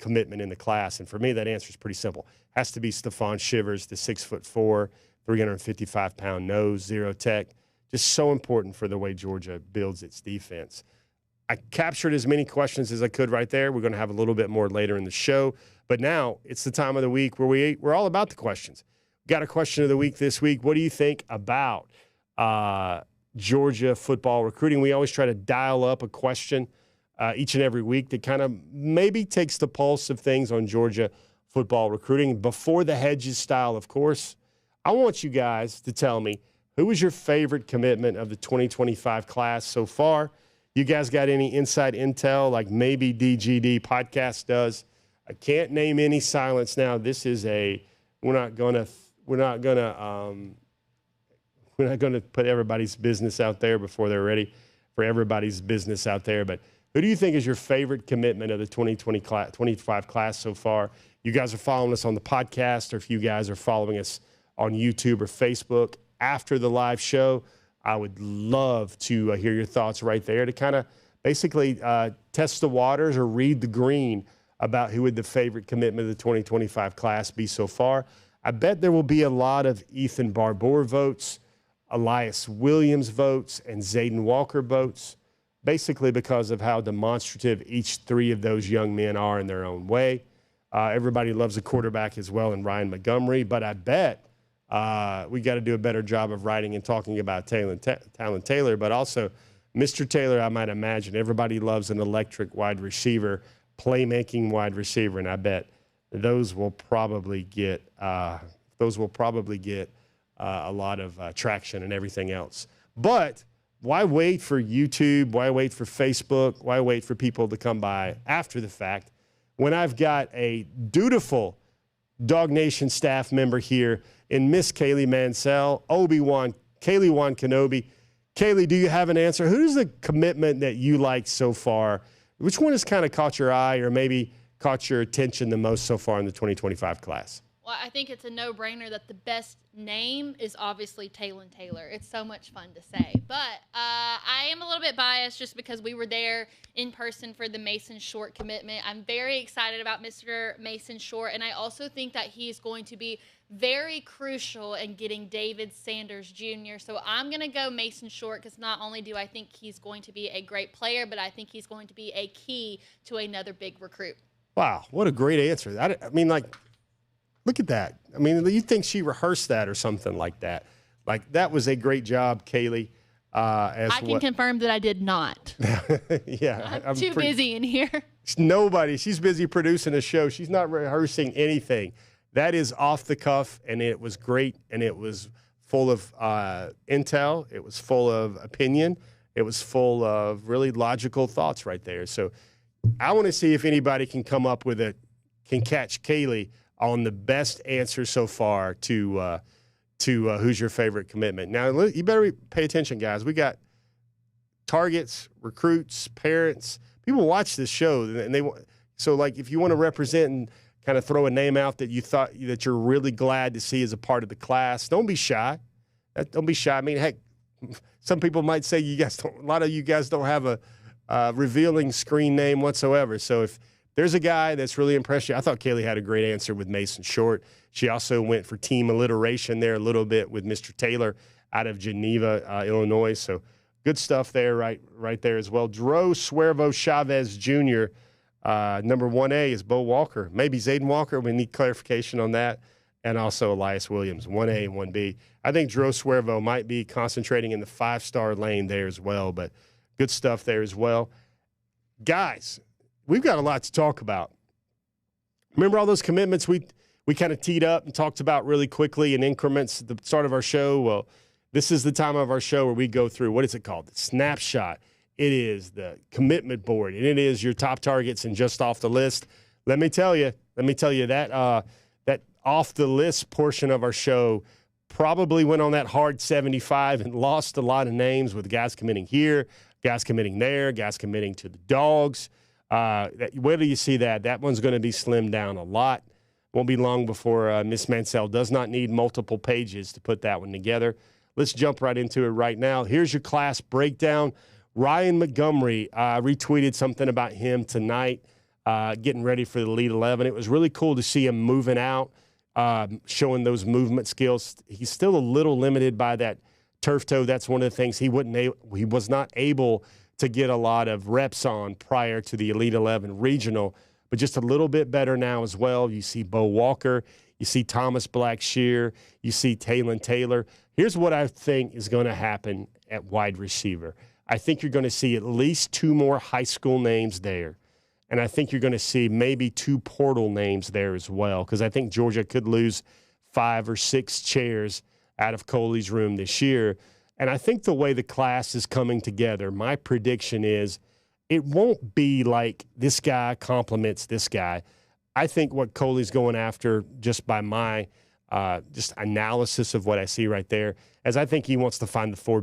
commitment in the class? And for me, that answer is pretty simple. Has to be Stephon Shivers, the 6'4", 355-pound nose, zero tech. Just so important for the way Georgia builds its defense. I captured as many questions as I could right there. We're going to have a little bit more later in the show. But now it's the time of the week where we're all about the questions. Got a question of the week this week. What do you think about Georgia football recruiting? We always try to dial up a question each and every week that kind of maybe takes the pulse of things on Georgia football recruiting. Before the Hedges style, of course. I want you guys to tell me, who was your favorite commitment of the 2025 class so far? You guys got any inside intel like maybe DGD podcast does? I can't name any. Silence now. This is we're not gonna put everybody's business out there before they're ready for everybody's business out there. But who do you think is your favorite commitment of the 2025 class so far? You guys are following us on the podcast, or if you guys are following us on YouTube or Facebook after the live show, I would love to hear your thoughts right there to kind of basically test the waters or read the green about who would the favorite commitment of the 2025 class be so far. I bet there will be a lot of Ethan Barbour votes, Elias Williams votes, and Zayden Walker votes, basically because of how demonstrative each three of those young men are in their own way. Everybody loves a quarterback as well in Ryan Montgomery, but I bet we got to do a better job of writing and talking about Talon Taylor, but also Mr. Taylor, I might imagine. Everybody loves an electric wide receiver, playmaking wide receiver, and I bet those will probably get a lot of traction and everything else. But why wait for YouTube? Why wait for Facebook? Why wait for people to come by after the fact when I've got a dutiful DawgNation staff member here in Miss Kaylee Mansell, Kaylee Kenobi. Kaylee, do you have an answer? Who's the commitment that you like so far? Which one has kind of caught your eye or maybe caught your attention the most so far in the 2025 class? Well, I think it's a no-brainer that the best name is obviously Talon Taylor. It's so much fun to say. But I am a little bit biased just because we were there in person for the Mason Short commitment. I'm very excited about Mr. Mason Short, and I also think that he is going to be very crucial in getting David Sanders Jr. So I'm going to go Mason Short because not only do I think he's going to be a great player, but I think he's going to be a key to another big recruit. Wow, what a great answer. I mean, like, look at that. I mean, you think she rehearsed that or something like that. Like, that was a great job, Kaylee. I can confirm that I did not. Yeah. I'm too busy in here. She's busy producing a show. She's not rehearsing anything. That is off the cuff, and it was great, and it was full of intel. It was full of opinion. It was full of really logical thoughts right there. So I want to see if anybody can come up with can catch Kaylee on the best answer so far to who's your favorite commitment. Now, you better pay attention, guys. We got targets, recruits, parents. People watch this show, and so like if you want to represent and kind of throw a name out that you thought that you're really glad to see as a part of the class, don't be shy. Don't be shy. I mean, heck, some people might say a lot of you guys don't have a revealing screen name whatsoever. So if there's a guy that's really impressed you, I thought Kaylee had a great answer with Mason Short. She also went for team alliteration there a little bit with Mr. Taylor out of Geneva, Illinois. So good stuff there, right there as well. Dro Suervo Chavez Jr., number 1A is Bo Walker. Maybe Zayden Walker. We need clarification on that. And also Elias Williams, 1A and 1B. I think Dro Suervo might be concentrating in the 5-star lane there as well, but good stuff there as well. Guys, we've got a lot to talk about. Remember all those commitments we kind of teed up and talked about really quickly in increments at the start of our show? Well, this is the time of our show where we go through, what is it called? The snapshot. It is the commitment board, and it is your top targets and just off the list. Let me tell you that that off the list portion of our show probably went on that hard 75 and lost a lot of names with guys committing here, guys committing there, guys committing to the Dawgs. Where do you see that? That one's going to be slimmed down a lot. Won't be long before Miss Mansell does not need multiple pages to put that one together. Let's jump right into it right now. Here's your class breakdown. Ryan Montgomery retweeted something about him tonight. getting ready for the Elite 11. It was really cool to see him moving out, showing those movement skills. He's still a little limited by that turf toe. That's one of the things he was not able to get a lot of reps on prior to the Elite 11 regional, but just a little bit better now as well. You see Bo Walker, you see Thomas Blackshear, you see Taylon Taylor. Here's what I think is going to happen at wide receiver. I think you're going to see at least 2 more high school names there. And I think you're going to see maybe 2 portal names there as well, because I think Georgia could lose 5 or 6 chairs out of Coley's room this year. And I think the way the class is coming together, my prediction is it won't be like this guy complements this guy. I think what Coley's going after, just by my just analysis of what I see right there, is I think he wants to find the 4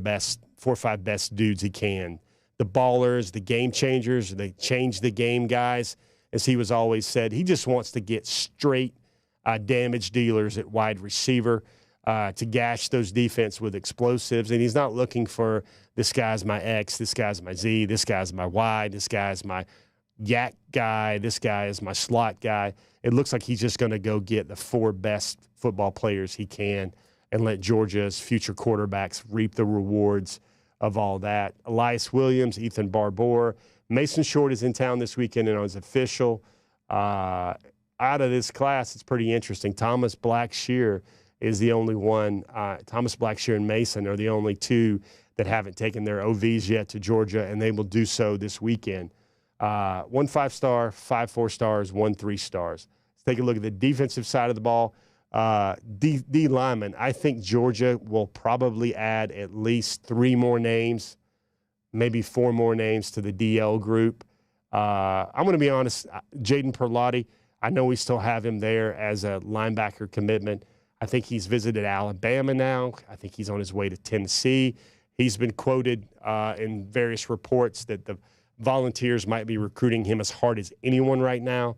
or 5 best dudes he can. The ballers, the game changers, they change the game guys, as he was always said. He just wants to get straight damage dealers at wide receiver to gash those defense with explosives. And he's not looking for this guy's my X, this guy's my Z, this guy's my Y, this guy's my yak guy, this guy is my slot guy. It looks like he's just going to go get the 4 best football players he can and let Georgia's future quarterbacks reap the rewards of all that. Elias Williams, Ethan Barbour. Mason Short is in town this weekend and is official. Out of this class, it's pretty interesting. Thomas Blackshear is the only one. Thomas Blackshear and Mason are the only 2 that haven't taken their OVs yet to Georgia, and they will do so this weekend. 1 5-star, 5 4-stars, 1 3-stars. Let's take a look at the defensive side of the ball. D lineman, I think Georgia will probably add at least 3 more names, maybe 4 more names to the DL group. I'm going to be honest, Jaden Perlotti, I know we still have him there as a linebacker commitment. I think he's visited Alabama now. I think he's on his way to Tennessee. He's been quoted in various reports that the Volunteers might be recruiting him as hard as anyone right now.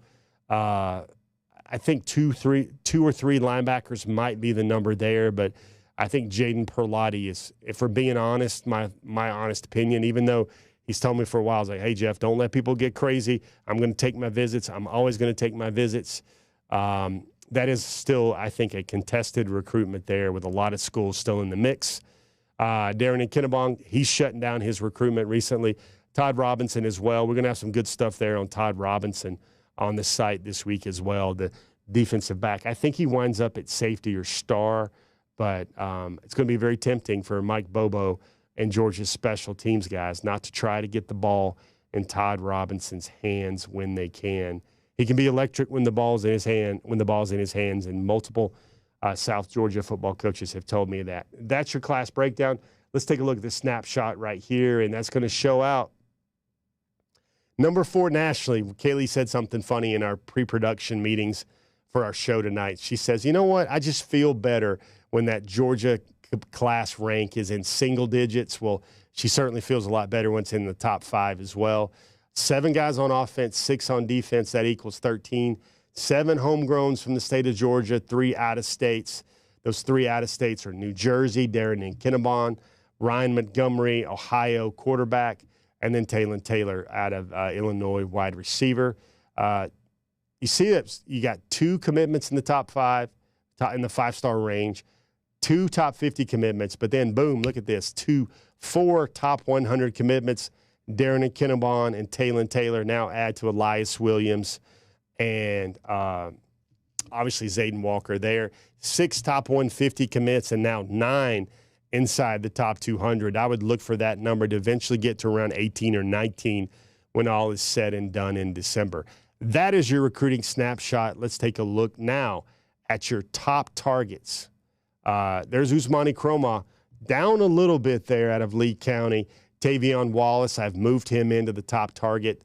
I think 2 or 3 linebackers might be the number there, but I think Jaden Perlotti is, if we're being honest, my honest opinion, even though he's told me for a while, I was like, hey, Jeff, don't let people get crazy. I'm going to take my visits. I'm always going to take my visits. That is still, I think, a contested recruitment there with a lot of schools still in the mix. Darren and Kennebong, he's shutting down his recruitment recently. Todd Robinson as well. We're going to have some good stuff there on Todd Robinson on the site this week as well, the defensive back. I think he winds up at safety or star, but it's going to be very tempting for Mike Bobo and Georgia's special teams guys not to try to get the ball in Todd Robinson's hands when they can. He can be electric when the ball's in his hands, and multiple South Georgia football coaches have told me that. That's your class breakdown. Let's take a look at the snapshot right here, and that's going to show out number 4 nationally. Kaylee said something funny in our pre-production meetings for our show tonight. She says, you know what? I just feel better when that Georgia class rank is in single digits. Well, she certainly feels a lot better when it's in the top 5 as well. 7 guys on offense, 6 on defense. That equals 13. 7 homegrowns from the state of Georgia, 3 out-of-states. Those 3 out-of-states are New Jersey, Darren and Kennebon, Ryan Montgomery, Ohio quarterback, and then Taylon Taylor out of Illinois wide receiver. You see that you got 2 commitments in the top 5, in the 5-star range, 2 top 50 commitments, but then boom, look at this, 4 top 100 commitments. Darren and Kennebon and Taylon Taylor now add to Elias Williams and obviously Zayden Walker there. 6 top 150 commits and now 9 inside the top 200. I would look for that number to eventually get to around 18 or 19 when all is said and done in December. That is your recruiting snapshot. Let's take a look now at your top targets. There's Usmani Croma down a little bit there out of Lee County. Tavion Wallace, I've moved him into the top target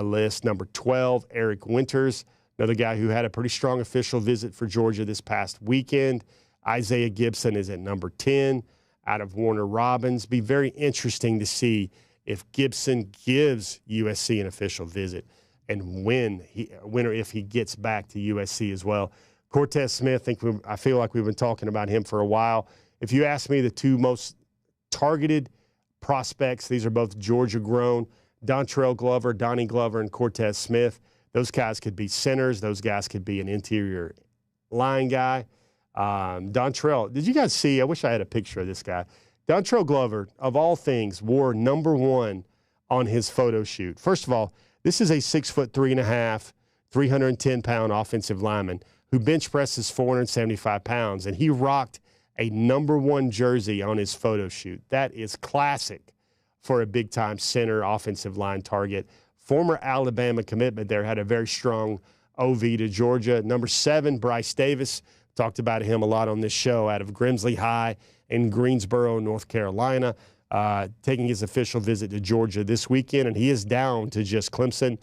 list. Number 12, Eric Winters, another guy who had a pretty strong official visit for Georgia this past weekend. Isaiah Gibson is at number 10 out of Warner Robins. Be very interesting to see if Gibson gives USC an official visit and when or if he gets back to USC as well. Cortez Smith, I feel like we've been talking about him for a while. If you ask me the 2 most targeted prospects, these are both Georgia grown, Dontrell Glover, Donnie Glover, and Cortez Smith. Those guys could be centers. Those guys could be an interior line guy. Dontrell, did you guys see? I wish I had a picture of this guy. Dontrell Glover, of all things, wore number 1 on his photo shoot. First of all, this is a 6'3.5", 310-pound offensive lineman who bench presses 475 pounds, and he rocked a number 1 jersey on his photo shoot. That is classic for a big-time center offensive line target. Former Alabama commitment there, had a very strong OV to Georgia. Number 7, Bryce Davis. Talked about him a lot on this show, out of Grimsley High in Greensboro, North Carolina, taking his official visit to Georgia this weekend, and he is down to just Clemson,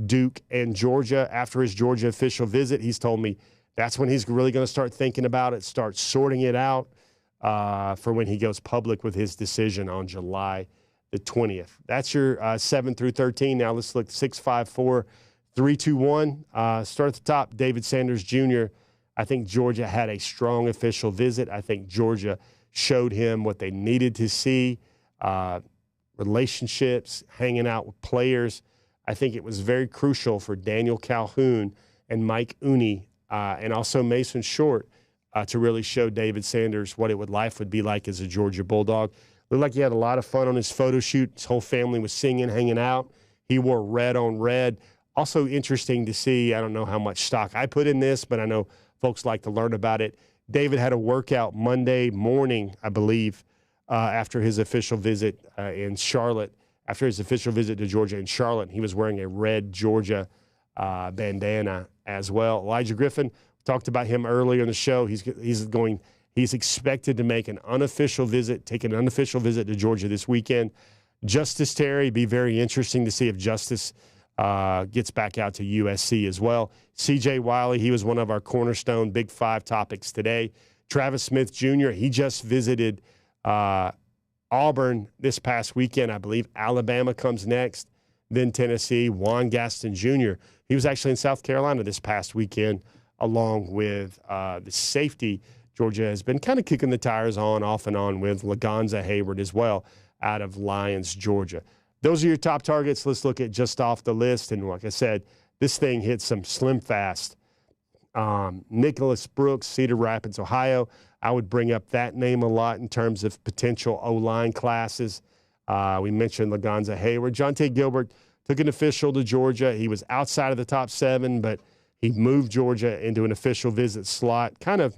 Duke, and Georgia. After his Georgia official visit, he's told me that's when he's really going to start thinking about it, start sorting it out for when he goes public with his decision on July the 20th. That's your 7 through 13. Now let's look 6, 5, 4, 3, 2, 1. Start at the top, David Sanders Jr. I think Georgia had a strong official visit. I think Georgia showed him what they needed to see, relationships, hanging out with players. I think it was very crucial for Daniel Calhoun and Mike Uni and also Mason Short to really show David Sanders what life would be like as a Georgia Bulldog. Looked like he had a lot of fun on his photo shoot. His whole family was singing, hanging out. He wore red on red. Also interesting to see, I don't know how much stock I put in this, but I know folks like to learn about it. David had a workout Monday morning, I believe, after his official visit in Charlotte, after his official visit to Georgia in Charlotte. He was wearing a red Georgia bandana as well. Elijah Griffin, talked about him earlier in the show. He's expected to make an unofficial visit, take an unofficial visit to Georgia this weekend. Justice Terry, be very interesting to see if Justice gets back out to USC as well. CJ Wiley, he was one of our cornerstone Big 5 topics today. Travis Smith Jr., he just visited Auburn this past weekend, I believe. Alabama comes next, then Tennessee. Juan Gaston Jr., he was actually in South Carolina this past weekend along with the safety. Georgia has been kind of kicking the tires on, off and on with Lagonza Hayward as well out of Lyons, Georgia. Those are your top targets. Let's look at just off the list. And like I said, this thing hits some slim fast. Nicholas Brooks, Cedar Rapids, Ohio. I would bring up that name a lot in terms of potential O-line classes. We mentioned Lagonza Hayward. Jonte Gilbert took an official to Georgia. He was outside of the top 7, but he moved Georgia into an official visit slot kind of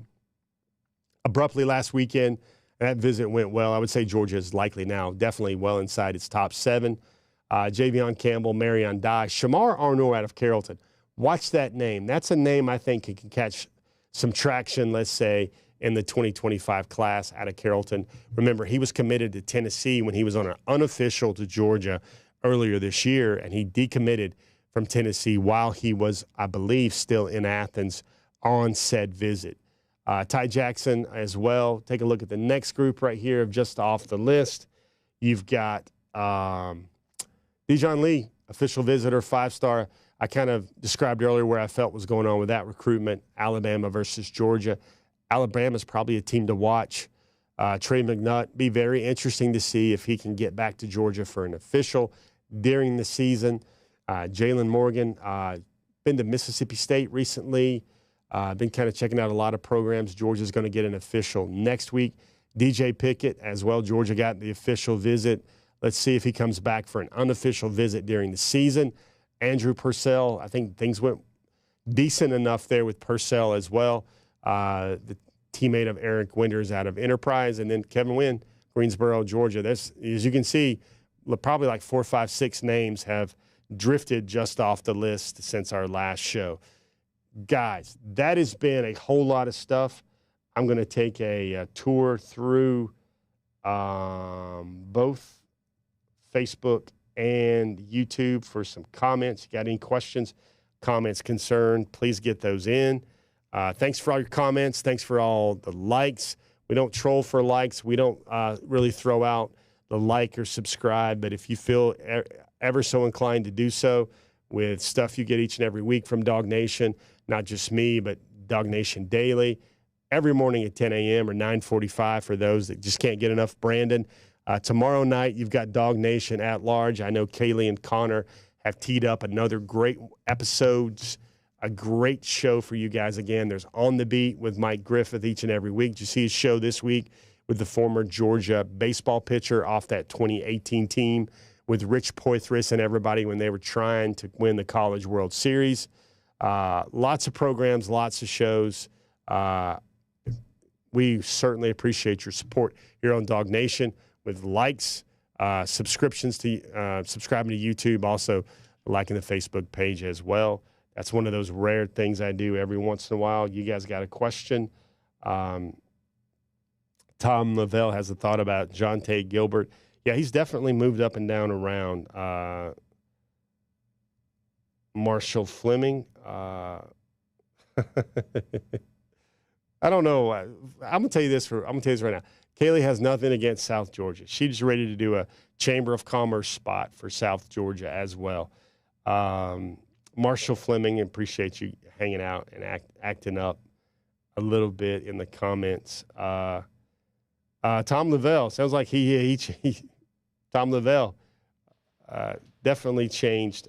abruptly last weekend. That visit went well. I would say Georgia is likely now definitely well inside its top 7. Javion Campbell, Marion Dye, Shamar Arnold out of Carrollton. Watch that name. That's a name I think can catch some traction, let's say, in the 2025 class out of Carrollton. Remember, he was committed to Tennessee when he was on an unofficial to Georgia earlier this year, and he decommitted from Tennessee while he was, I believe, still in Athens on said visit. Ty Jackson as well. Take a look at the next group right here of just off the list. You've got Dijon Lee, official visitor, 5-star. I kind of described earlier where I felt was going on with that recruitment, Alabama versus Georgia. Alabama's probably a team to watch. Trey McNutt, be very interesting to see if he can get back to Georgia for an official during the season. Jalen Morgan, been to Mississippi State recently. Been kind of checking out a lot of programs. Georgia's going to get an official next week. DJ Pickett as well. Georgia got the official visit. Let's see if he comes back for an unofficial visit during the season. Andrew Purcell, I think things went decent enough there with Purcell as well. The teammate of Eric Winters out of Enterprise. And then Kevin Wynn, Greensboro, Georgia. There's, as you can see, probably like 4, 5, 6 names have drifted just off the list since our last show. Guys, that has been a whole lot of stuff. I'm going to take a tour through both Facebook and YouTube for some comments. You got any questions, comments, concern, please get those in. Thanks for all your comments. Thanks for all the likes. We don't troll for likes. We don't really throw out the like or subscribe, but if you feel ever so inclined to do so with stuff you get each and every week from DawgNation, not just me, but DawgNation Daily, every morning at 10 a.m. or 9:45 for those that just can't get enough Brandon. Tomorrow night, you've got DawgNation at large. I know Kaylee and Connor have teed up another great episodes, a great show for you guys. Again, there's On the Beat with Mike Griffith each and every week. Did you see his show this week with the former Georgia baseball pitcher off that 2018 team with Rich Poitras and everybody when they were trying to win the College World Series? Lots of programs, lots of shows. We certainly appreciate your support here on DawgNation with likes, subscriptions to subscribing to YouTube, also liking the Facebook page as well. That's one of those rare things I do every once in a while. You guys got a question? Tom Lavelle has a thought about Jonte Gilbert. Yeah, he's definitely moved up and down around. Marshall Fleming. I don't know. I'm gonna tell you this right now. Kaylee has nothing against South Georgia. She's ready to do a Chamber of Commerce spot for South Georgia as well. Marshall Fleming, appreciate you hanging out and acting up a little bit in the comments. Tom Lavelle, sounds like Tom Lavelle definitely changed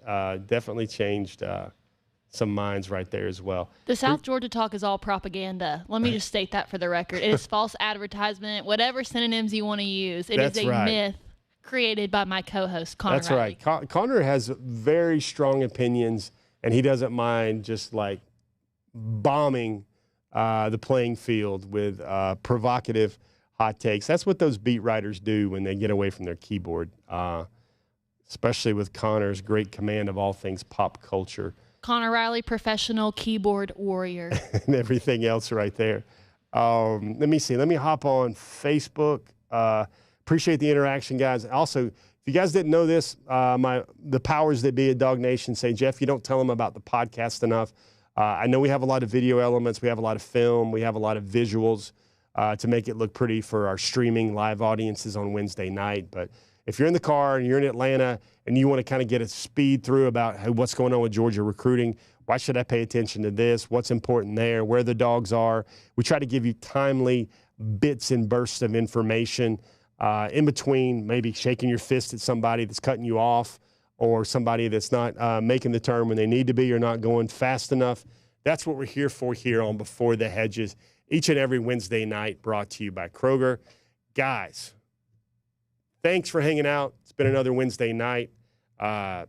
some minds right there as well. The South Georgia talk is all propaganda. Let me just state that for the record. It is false advertisement, whatever synonyms you want to use. It is a myth created by my co-host, Connor That's Riley. right. Connor has very strong opinions, and he doesn't mind just like bombing the playing field with provocative hot takes. That's what those beat writers do when they get away from their keyboard, especially with Connor's great command of all things pop culture. Connor Riley, professional keyboard warrior. And everything else right there. Let me see. Let me hop on Facebook. Appreciate the interaction, guys. Also, if you guys didn't know this, the powers that be at DawgNation say, Jeff, you don't tell them about the podcast enough. I know we have a lot of video elements. We have a lot of film. We have a lot of visuals to make it look pretty for our streaming live audiences on Wednesday night. But if you're in the car and you're in Atlanta and you want to kind of get a speed through about what's going on with Georgia recruiting, why should I pay attention to this? What's important there? Where the dogs are? We try to give you timely bits and bursts of information in between maybe shaking your fist at somebody that's cutting you off or somebody that's not making the turn when they need to be or not going fast enough. That's what we're here for here on Before the Hedges, each and every Wednesday night, brought to you by Kroger. Guys, thanks for hanging out. It's been another Wednesday night. What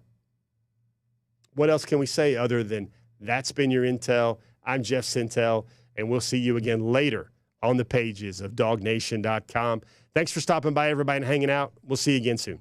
else can we say other than that's been your intel? I'm Jeff Sentell, and we'll see you again later on the pages of DawgNation.com. Thanks for stopping by, everybody, and hanging out. We'll see you again soon.